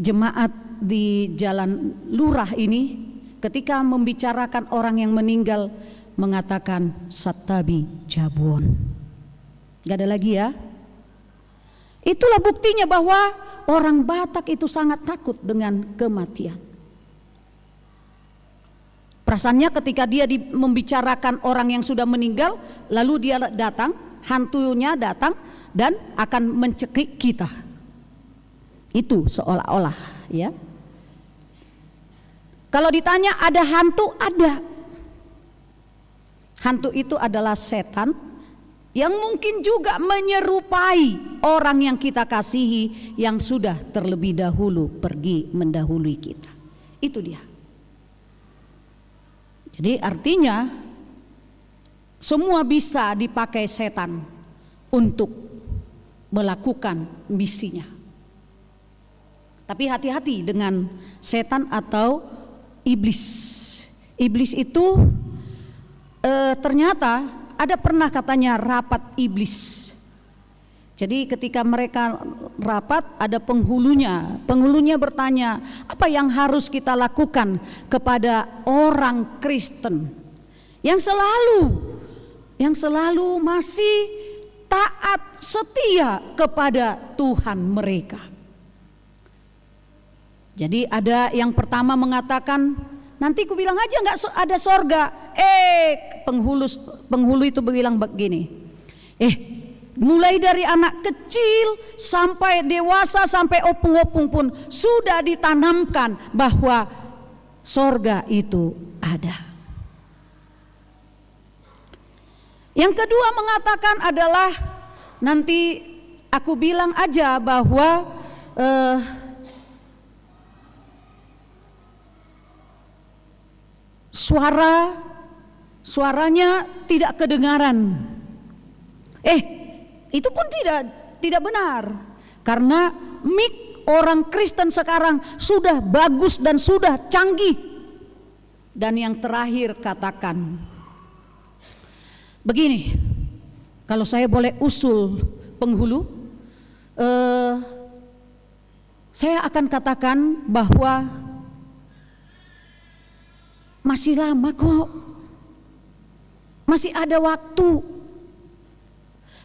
jemaat di Jalan Lurah ini ketika membicarakan orang yang meninggal mengatakan Satabi Jabon. Gak ada lagi ya. Itulah buktinya bahwa orang Batak itu sangat takut dengan kematian. Perasaannya ketika dia membicarakan orang yang sudah meninggal, lalu dia datang, hantunya datang dan akan mencekik kita. Itu seolah-olah, ya. Kalau ditanya ada hantu, ada. Hantu itu adalah setan yang mungkin juga menyerupai orang yang kita kasihi yang sudah terlebih dahulu pergi mendahului kita. Itu dia. Jadi artinya semua bisa dipakai setan untuk melakukan misinya. Tapi hati-hati dengan setan atau iblis. Iblis itu ternyata ada pernah katanya rapat iblis. Jadi ketika mereka rapat ada penghulunya. Penghulunya bertanya, apa yang harus kita lakukan kepada orang Kristen yang selalu masih taat setia kepada Tuhan mereka. Jadi ada yang pertama mengatakan, nanti ku bilang aja nggak ada sorga. Penghulu itu bilang begini, mulai dari anak kecil sampai dewasa sampai opung-opung pun sudah ditanamkan bahwa sorga itu ada. Yang kedua mengatakan adalah, nanti aku bilang aja bahwa suaranya tidak kedengaran. Itu pun tidak benar, karena mic orang Kristen sekarang sudah bagus dan sudah canggih. Dan yang terakhir katakan begini, kalau saya boleh usul penghulu, saya akan katakan bahwa masih lama kok, masih ada waktu,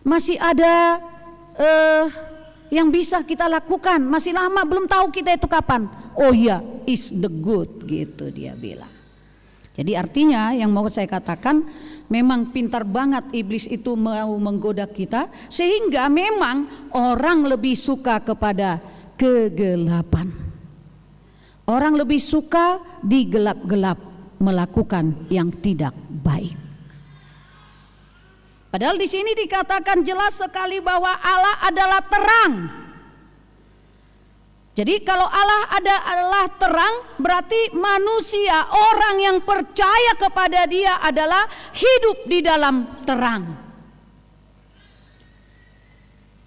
masih ada yang bisa kita lakukan, masih lama, belum tahu kita itu kapan. Oh iya, is the good, gitu dia bilang. Jadi artinya yang mau saya katakan, memang pintar banget iblis itu mau menggoda kita, sehingga memang orang lebih suka kepada kegelapan. Orang lebih suka di gelap-gelap melakukan yang tidak baik. Padahal di sini dikatakan jelas sekali bahwa Allah adalah terang. Jadi kalau Allah adalah terang, berarti manusia, orang yang percaya kepada Dia adalah hidup di dalam terang.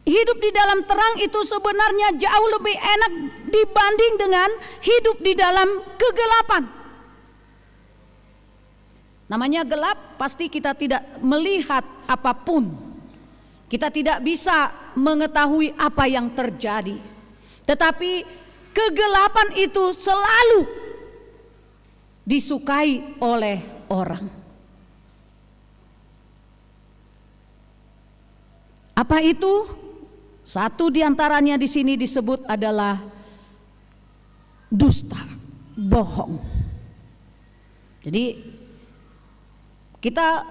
Hidup di dalam terang itu sebenarnya jauh lebih enak dibanding dengan hidup di dalam kegelapan. Namanya gelap, pasti kita tidak melihat apapun. Kita tidak bisa mengetahui apa yang terjadi. Tetapi kegelapan itu selalu disukai oleh orang. Apa itu? Satu diantaranya di sini disebut adalah dusta, bohong. Jadi kita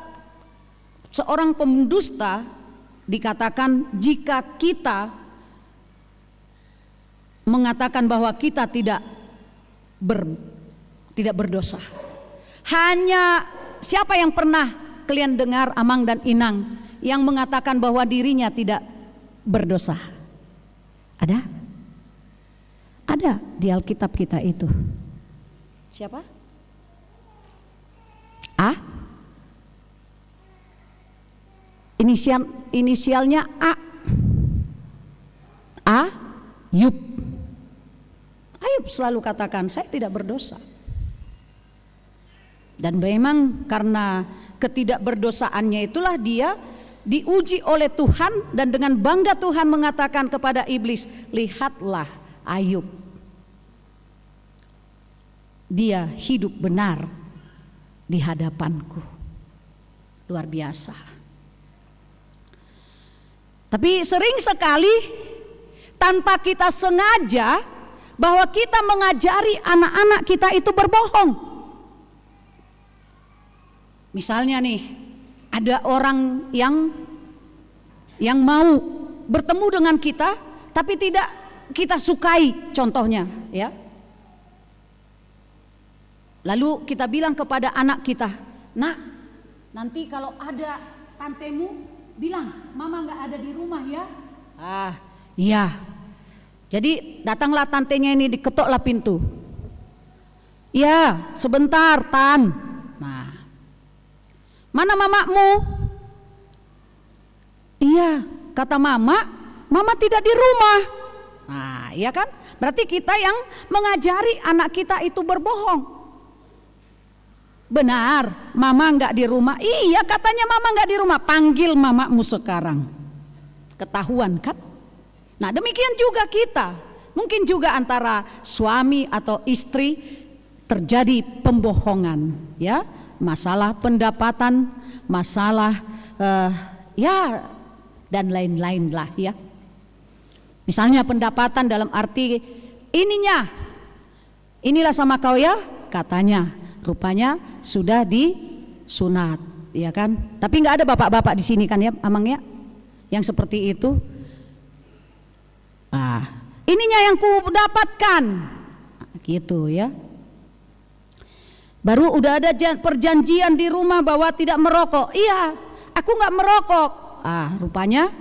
seorang pendusta dikatakan jika kita mengatakan bahwa kita tidak berdosa. Hanya siapa yang pernah kalian dengar Amang dan Inang yang mengatakan bahwa dirinya tidak berdosa? Ada? Ada di Alkitab kita itu. Siapa? Inisialnya A. Ayub. Ayub selalu katakan, saya tidak berdosa. Dan memang karena ketidakberdosaannya itulah dia diuji oleh Tuhan, dan dengan bangga Tuhan mengatakan kepada iblis, lihatlah Ayub, dia hidup benar di hadapanku. Luar biasa. Tapi sering sekali tanpa kita sengaja bahwa kita mengajari anak-anak kita itu berbohong. Misalnya nih, ada orang yang mau bertemu dengan kita tapi tidak kita sukai, contohnya ya. Lalu kita bilang kepada anak kita, "Nak, nanti kalau ada tantemu bilang mama nggak ada di rumah ya." Ah, iya. Jadi datanglah tantenya ini, diketoklah pintu. "Ya, sebentar, Tan." Nah, "Mana mamamu?" "Iya," kata mama tidak di rumah. Nah, iya kan? Berarti kita yang mengajari anak kita itu berbohong. "Benar, mama nggak di rumah." "Iya, katanya mama nggak di rumah." "Panggil mamamu sekarang." Ketahuan kan? Nah, demikian juga kita. Mungkin juga antara suami atau istri terjadi pembohongan, ya, masalah pendapatan, masalah ya dan lain-lain lah ya. Misalnya pendapatan dalam arti inilah sama kau ya, katanya. Rupanya sudah disunat, ya kan? Tapi nggak ada bapak-bapak di sini kan ya, Amang ya, yang seperti itu. Ininya yang ku dapatkan, gitu ya. Baru udah ada perjanjian di rumah bahwa tidak merokok. "Iya, aku nggak merokok." Rupanya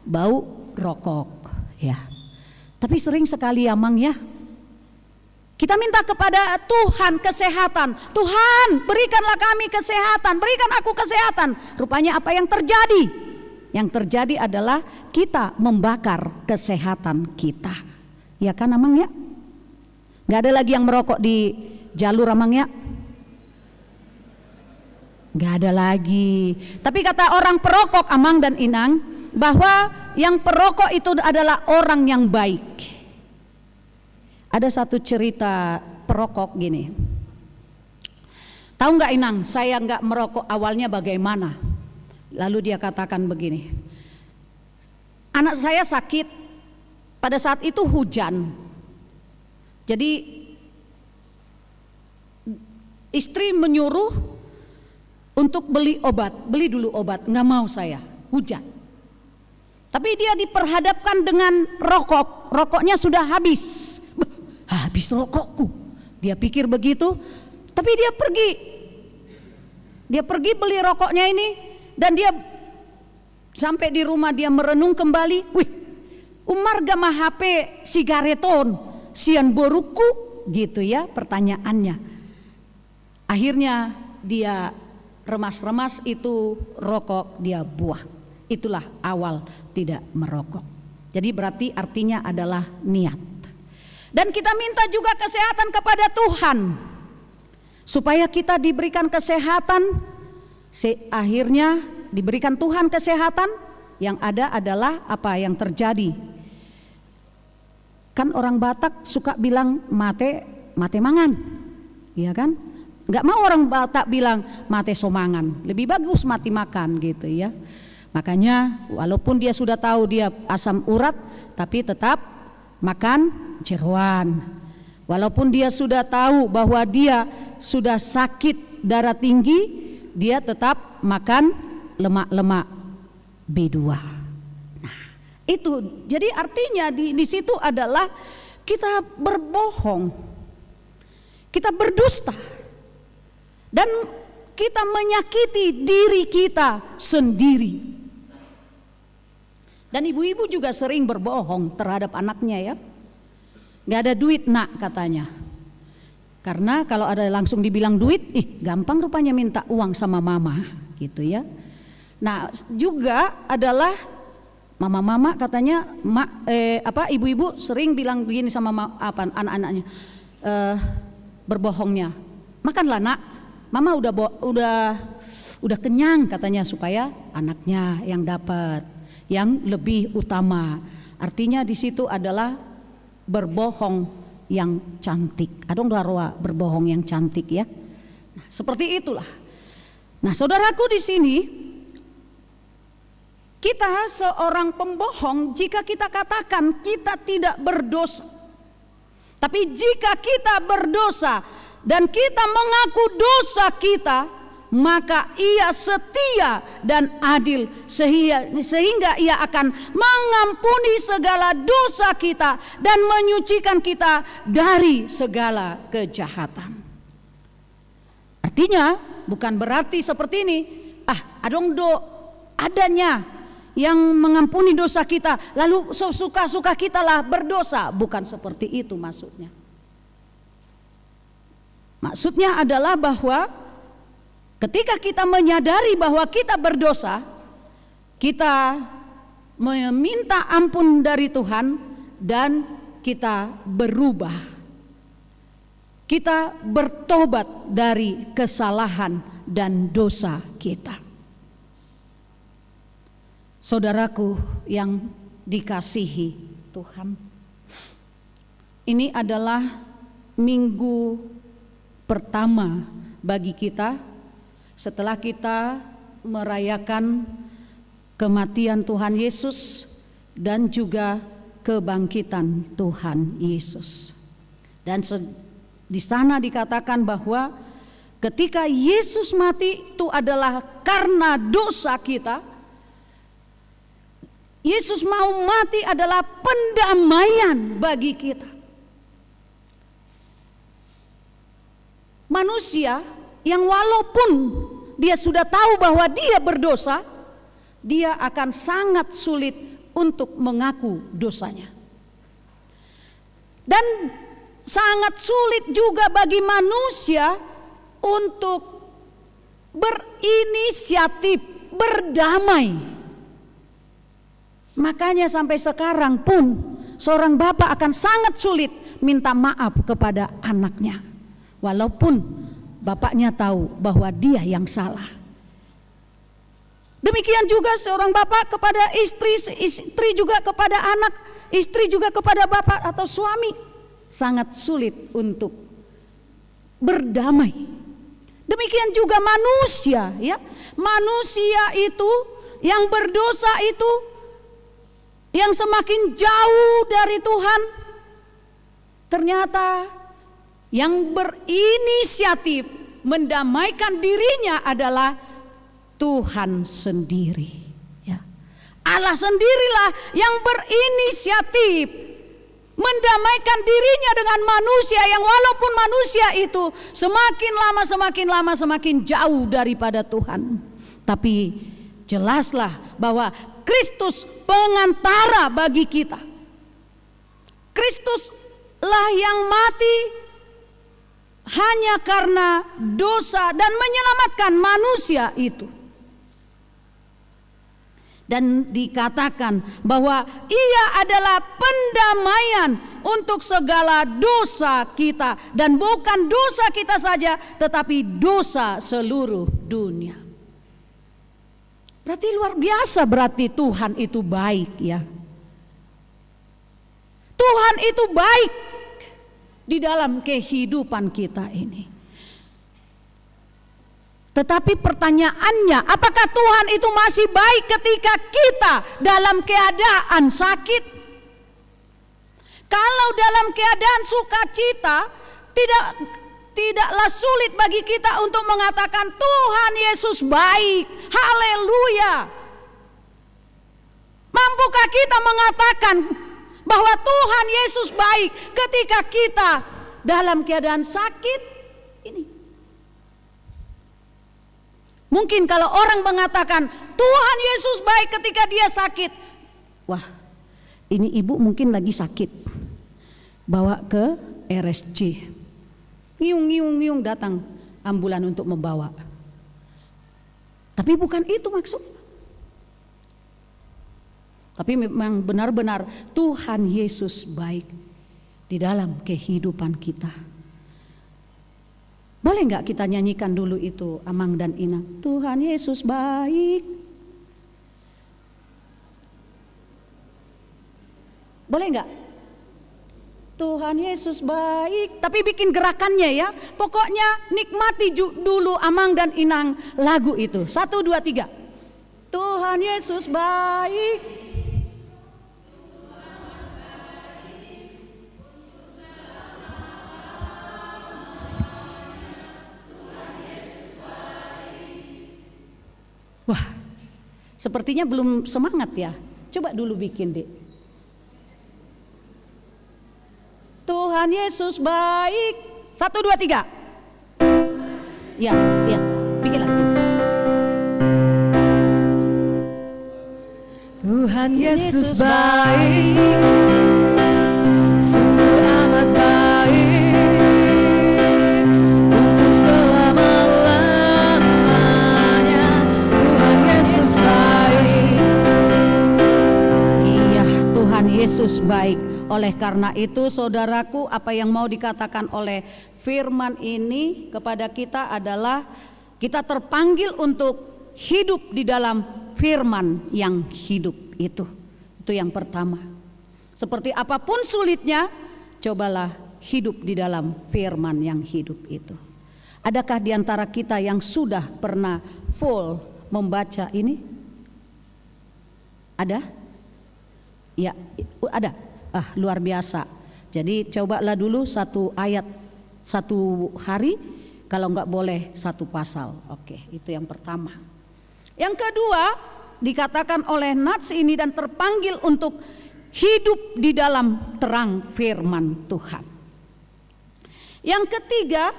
bau rokok, ya. Tapi sering sekali Amang ya, kita minta kepada Tuhan kesehatan. "Tuhan, berikanlah kami kesehatan, berikan aku kesehatan." Rupanya apa yang terjadi? Yang terjadi adalah kita membakar kesehatan kita. Ya kan Amang ya? Gak ada lagi yang merokok di jalur Amang ya? Gak ada lagi. Tapi kata orang perokok Amang dan Inang, bahwa yang perokok itu adalah orang yang baik. Ada satu cerita perokok gini. Tahu nggak Inang, saya nggak merokok awalnya bagaimana? Lalu dia katakan begini, "Anak saya sakit, pada saat itu hujan. Jadi istri menyuruh untuk beli dulu obat, nggak mau saya, hujan. Tapi dia diperhadapkan dengan rokoknya sudah habis. Habis rokokku, dia pikir begitu. Tapi dia pergi beli rokoknya ini, dan dia sampai di rumah dia merenung kembali. Wih, umar gama HP sigareton, sian boruku, gitu ya pertanyaannya. Akhirnya dia remas-remas itu rokok, dia buang. Itulah awal tidak merokok. Jadi berarti artinya adalah niat. Dan kita minta juga kesehatan kepada Tuhan, supaya kita diberikan kesehatan. Akhirnya diberikan Tuhan kesehatan, yang ada adalah apa yang terjadi. Kan orang Batak suka bilang mate mangan, iya kan? Nggak mau orang Batak bilang mate somangan, lebih bagus mati makan gitu ya. Makanya walaupun dia sudah tahu dia asam urat, tapi tetap makan jeroan. Walaupun dia sudah tahu bahwa dia sudah sakit darah tinggi, dia tetap makan lemak-lemak B2. Nah, itu jadi artinya di situ adalah kita berbohong, kita berdusta, dan kita menyakiti diri kita sendiri. Dan ibu-ibu juga sering berbohong terhadap anaknya ya. Gak ada duit nak katanya. Karena kalau ada langsung dibilang duit, gampang rupanya minta uang sama mama gitu ya. Nah juga adalah mama-mama katanya, ibu-ibu sering bilang begini sama anak-anaknya, berbohongnya. "Makanlah nak, mama udah kenyang," katanya, supaya anaknya yang dapat, yang lebih utama. Artinya di situ adalah berbohong yang cantik. Adong darwa berbohong yang cantik ya. Nah, seperti itulah. Nah, saudaraku di sini kita seorang pembohong jika kita katakan kita tidak berdosa. Tapi jika kita berdosa dan kita mengaku dosa kita, maka Ia setia dan adil sehingga Ia akan mengampuni segala dosa kita dan menyucikan kita dari segala kejahatan. Artinya bukan berarti seperti ini, adanya yang mengampuni dosa kita, lalu suka-suka kita lah berdosa. Bukan seperti itu maksudnya. Maksudnya adalah bahwa ketika kita menyadari bahwa kita berdosa, kita meminta ampun dari Tuhan dan kita berubah. Kita bertobat dari kesalahan dan dosa kita. Saudaraku yang dikasihi Tuhan, ini adalah minggu pertama bagi kita setelah kita merayakan kematian Tuhan Yesus dan juga kebangkitan Tuhan Yesus. Dan di sana dikatakan bahwa ketika Yesus mati itu adalah karena dosa kita. Yesus mau mati adalah pendamaian bagi kita. Manusia yang walaupun dia sudah tahu bahwa dia berdosa, dia akan sangat sulit untuk mengaku dosanya. Dan sangat sulit juga bagi manusia untuk berinisiatif berdamai. Makanya sampai sekarang pun seorang bapak akan sangat sulit minta maaf kepada anaknya, walaupun bapaknya tahu bahwa dia yang salah. Demikian juga seorang bapak kepada istri juga kepada anak, istri juga kepada bapak atau suami. Sangat sulit untuk berdamai. Demikian juga manusia, ya. Manusia itu yang berdosa itu, yang semakin jauh dari Tuhan, ternyata yang berinisiatif mendamaikan dirinya adalah Tuhan sendiri, ya. Allah sendirilah yang berinisiatif mendamaikan dirinya dengan manusia yang walaupun manusia itu semakin lama semakin jauh daripada Tuhan. Tapi jelaslah bahwa Kristus pengantara bagi kita. Kristuslah yang mati hanya karena dosa dan menyelamatkan manusia itu. Dan dikatakan bahwa Ia adalah pendamaian untuk segala dosa kita, dan bukan dosa kita saja tetapi dosa seluruh dunia. Berarti luar biasa, berarti Tuhan itu baik, ya. Tuhan itu baik di dalam kehidupan kita ini. Tetapi pertanyaannya, apakah Tuhan itu masih baik ketika kita dalam keadaan sakit? Kalau dalam keadaan sukacita, tidaklah sulit bagi kita untuk mengatakan Tuhan Yesus baik. Haleluya. Mampukah kita mengatakan bahwa Tuhan Yesus baik ketika kita dalam keadaan sakit ini? Mungkin kalau orang mengatakan Tuhan Yesus baik ketika dia sakit, wah, ini ibu mungkin lagi sakit, bawa ke RSC, ngiung datang ambulan untuk membawa. Tapi bukan itu maksud. Tapi memang benar-benar Tuhan Yesus baik di dalam kehidupan kita. Boleh enggak kita nyanyikan dulu itu, Amang dan Inang? Tuhan Yesus baik. Boleh enggak? Tuhan Yesus baik. Tapi bikin gerakannya, ya. Pokoknya nikmati dulu Amang dan Inang lagu itu. 1, 2, 3. Tuhan Yesus baik. Wah, sepertinya belum semangat ya. Coba dulu bikin, Dek. Tuhan Yesus baik. 1, 2, 3. Ya, bikin lagi. Tuhan Yesus baik, sungguh amat baik, untuk selama-lamanya. Tuhan Yesus baik. Iya, Tuhan Yesus baik. Oleh karena itu, saudaraku, apa yang mau dikatakan oleh firman ini kepada kita adalah kita terpanggil untuk hidup di dalam firman yang hidup itu. Itu yang pertama. Seperti apapun sulitnya, cobalah hidup di dalam firman yang hidup itu. Adakah di antara kita yang sudah pernah full membaca ini? Ada? Ya, ada. Luar biasa. Jadi cobalah dulu 1 ayat 1 hari, kalau enggak boleh 1 pasal. Oke, itu yang pertama. Yang kedua, dikatakan oleh Nats ini dan terpanggil untuk hidup di dalam terang firman Tuhan. Yang ketiga,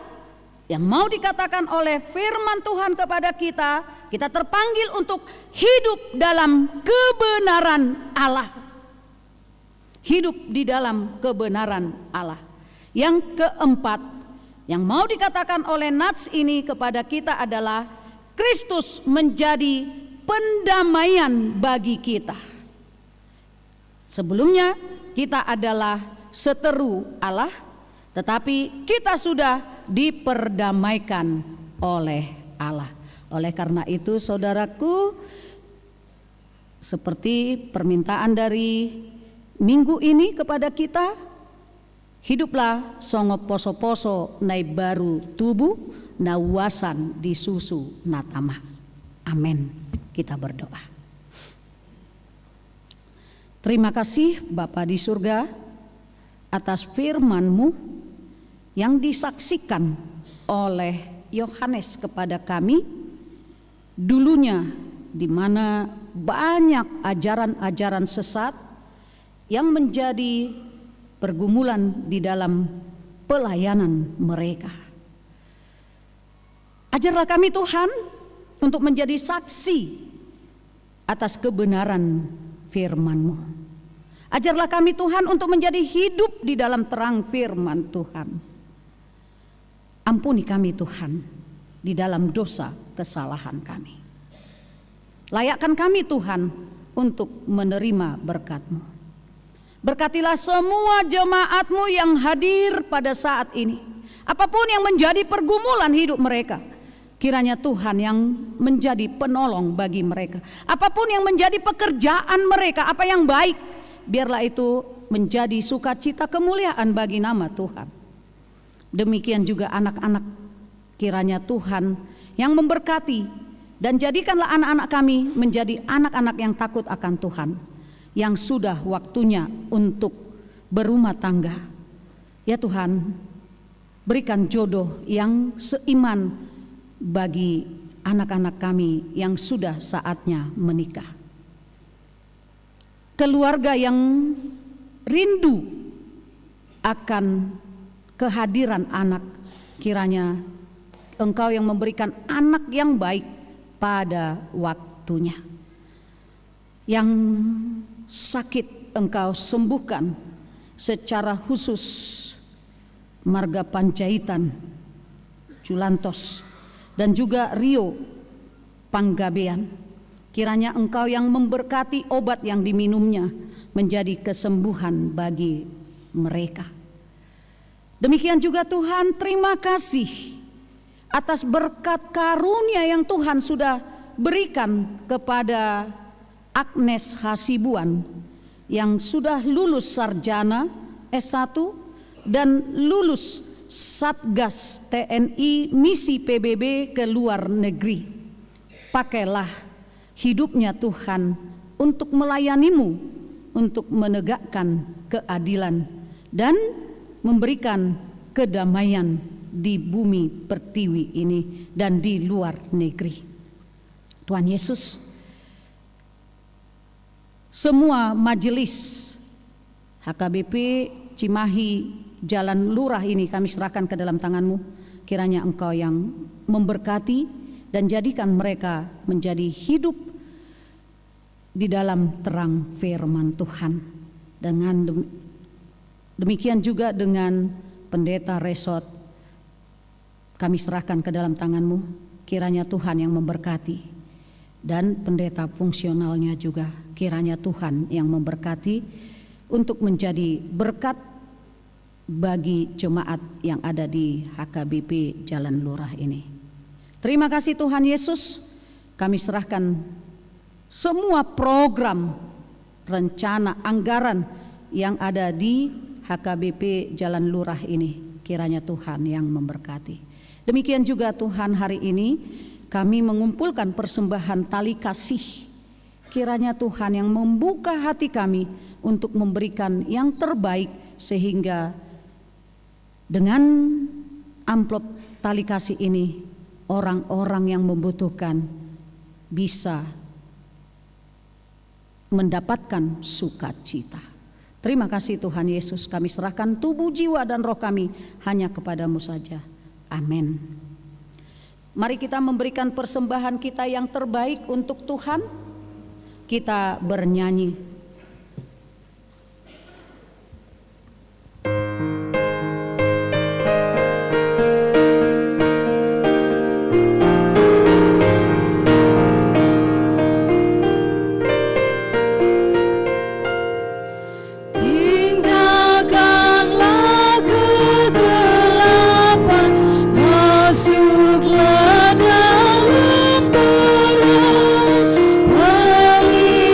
yang mau dikatakan oleh firman Tuhan kepada kita, kita terpanggil untuk hidup dalam kebenaran Allah. Hidup di dalam kebenaran Allah. Yang keempat, yang mau dikatakan oleh Nats ini kepada kita adalah Kristus menjadi pendamaian bagi kita. Sebelumnya kita adalah seteru Allah, tetapi kita sudah diperdamaikan oleh Allah. Oleh karena itu, saudaraku, seperti permintaan dari minggu ini kepada kita, hiduplah songo poso-poso nai baru tubuh nawasan di susu natama. Amin. Kita berdoa. Terima kasih Bapa di surga atas firman-Mu yang disaksikan oleh Yohanes kepada kami dulunya, di mana banyak ajaran-ajaran sesat yang menjadi pergumulan di dalam pelayanan mereka. Ajarlah kami Tuhan untuk menjadi saksi atas kebenaran firman-Mu. Ajarlah kami Tuhan untuk menjadi hidup di dalam terang firman Tuhan. Ampuni kami Tuhan di dalam dosa kesalahan kami. Layakkan kami Tuhan untuk menerima berkat-Mu. Berkatilah semua jemaat-Mu yang hadir pada saat ini. Apapun yang menjadi pergumulan hidup mereka, kiranya Tuhan yang menjadi penolong bagi mereka. Apapun yang menjadi pekerjaan mereka, apa yang baik, biarlah itu menjadi sukacita kemuliaan bagi nama Tuhan. Demikian juga anak-anak, kiranya Tuhan yang memberkati, dan jadikanlah anak-anak kami menjadi anak-anak yang takut akan Tuhan, yang sudah waktunya untuk berumah tangga. Ya Tuhan, berikan jodoh yang seiman bagi anak-anak kami yang sudah saatnya menikah. Keluarga yang rindu akan kehadiran anak, kiranya Engkau yang memberikan anak yang baik pada waktunya. Yang sakit Engkau sembuhkan, secara khusus Marga Panjaitan, Julantos, dan juga Rio Panggabean. Kiranya Engkau yang memberkati obat yang diminumnya menjadi kesembuhan bagi mereka. Demikian juga Tuhan, terima kasih atas berkat karunia yang Tuhan sudah berikan kepada Agnes Hasibuan yang sudah lulus sarjana S1 dan lulus Satgas TNI misi PBB ke luar negeri. Pakailah hidupnya Tuhan untuk melayani-Mu, untuk menegakkan keadilan dan memberikan kedamaian di bumi pertiwi ini dan di luar negeri. Tuhan Yesus, semua majelis HKBP Cimahi Jalan Lurah ini kami serahkan ke dalam tangan-Mu. Kiranya Engkau yang memberkati dan jadikan mereka menjadi hidup di dalam terang firman Tuhan. Dengan demikian juga dengan pendeta resort kami serahkan ke dalam tangan-Mu. Kiranya Tuhan yang memberkati, dan pendeta fungsionalnya juga kiranya Tuhan yang memberkati untuk menjadi berkat bagi jemaat yang ada di HKBP Jalan Lurah ini. Terima kasih Tuhan Yesus, kami serahkan semua program, rencana, anggaran yang ada di HKBP Jalan Lurah ini, kiranya Tuhan yang memberkati. Demikian juga Tuhan, hari ini kami mengumpulkan persembahan tali kasih. Kiranya Tuhan yang membuka hati kami untuk memberikan yang terbaik, sehingga dengan amplop tali kasih ini orang-orang yang membutuhkan bisa mendapatkan sukacita. Terima kasih Tuhan Yesus, kami serahkan tubuh, jiwa, dan roh kami hanya kepadamu saja. Amin. Mari kita memberikan persembahan kita yang terbaik untuk Tuhan. Kita bernyanyi. Masuklah dalam terang, pelitamu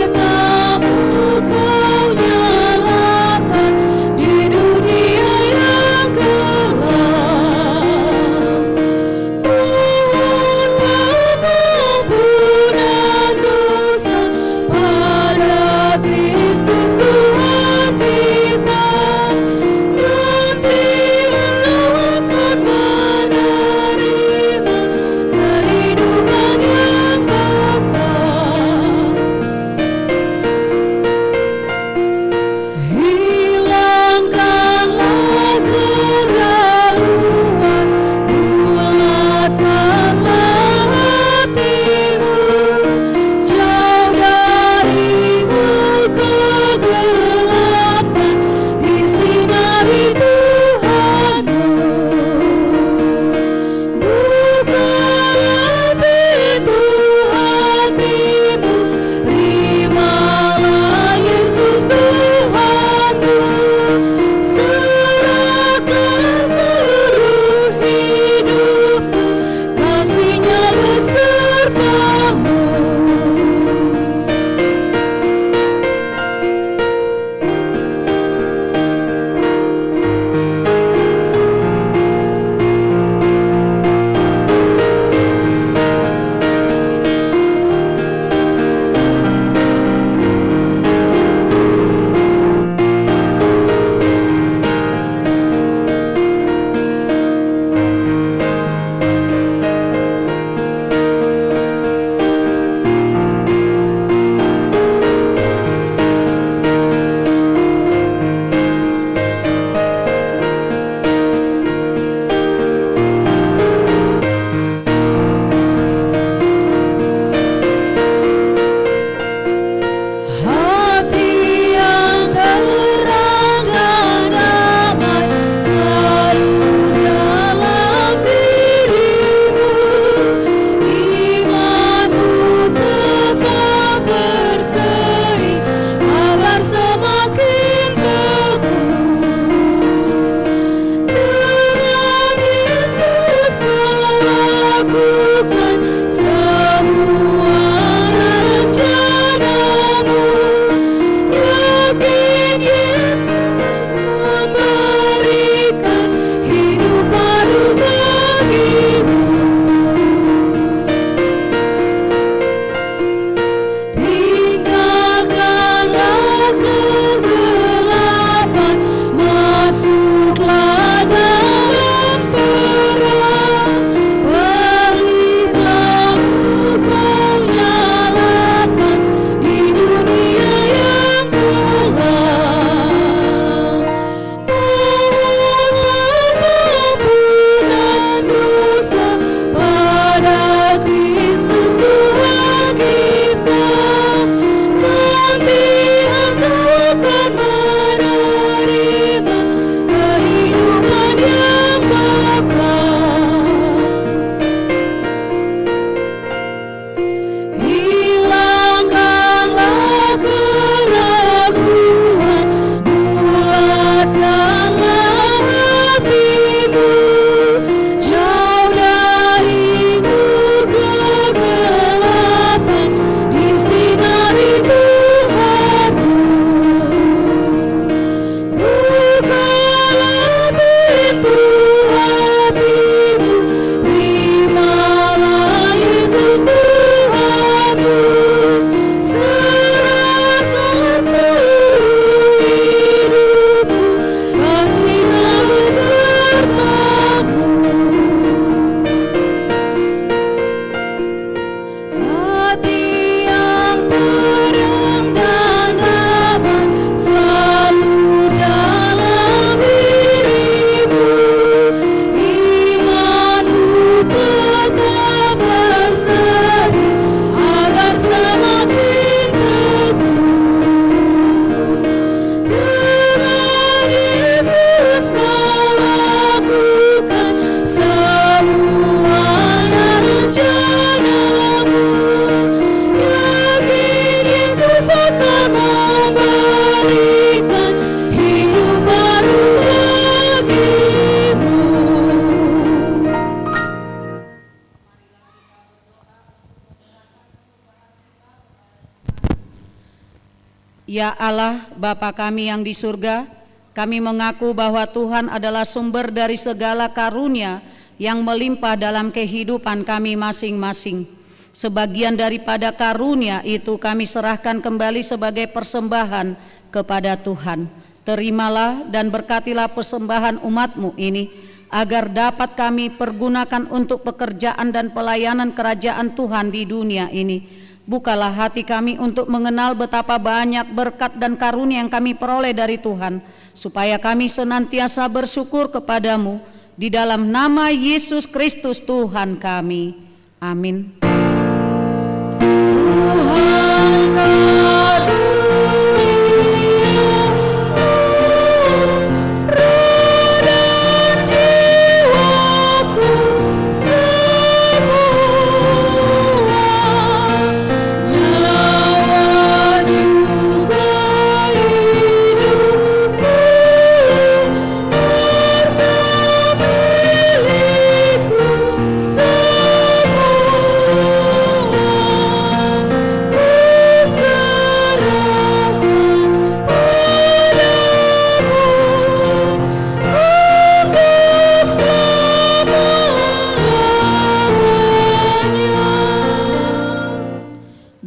Ya Allah, Bapa kami yang di surga, kami mengaku bahwa Tuhan adalah sumber dari segala karunia yang melimpah dalam kehidupan kami masing-masing. Sebagian daripada karunia itu kami serahkan kembali sebagai persembahan kepada Tuhan. Terimalah dan berkatilah persembahan umat-Mu ini, agar dapat kami pergunakan untuk pekerjaan dan pelayanan kerajaan Tuhan di dunia ini. Bukalah hati kami untuk mengenal betapa banyak berkat dan karunia yang kami peroleh dari Tuhan, supaya kami senantiasa bersyukur kepadamu di dalam nama Yesus Kristus Tuhan kami. Amin.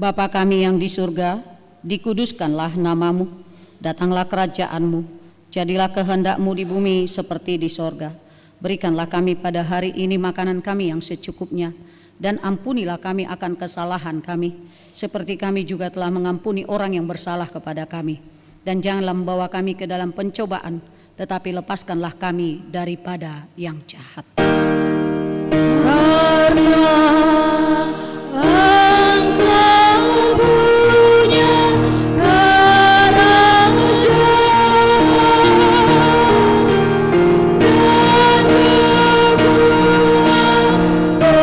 Bapa kami yang di surga, dikuduskanlah namamu, datanglah kerajaanmu, jadilah kehendak-Mu di bumi seperti di sorga. Berikanlah kami pada hari ini makanan kami yang secukupnya, dan ampunilah kami akan kesalahan kami, seperti kami juga telah mengampuni orang yang bersalah kepada kami. Dan janganlah membawa kami ke dalam pencobaan, tetapi lepaskanlah kami daripada yang jahat. Karena Engkau punya kerajaan dan kekuasaan dan kemuliaan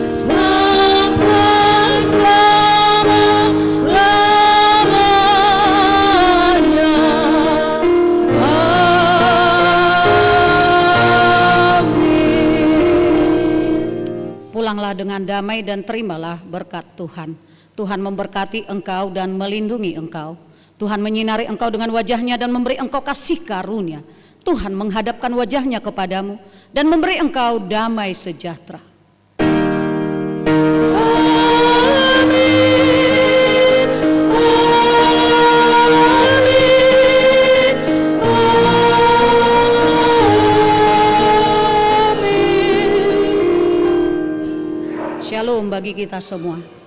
sampai selama-lamanya. Pulanglah dengan damai dan terimalah berkat Tuhan. Tuhan memberkati engkau dan melindungi engkau. Tuhan menyinari engkau dengan wajahnya dan memberi engkau kasih karunia. Tuhan menghadapkan wajahnya kepadamu dan memberi engkau damai sejahtera. Shalom bagi kita semua.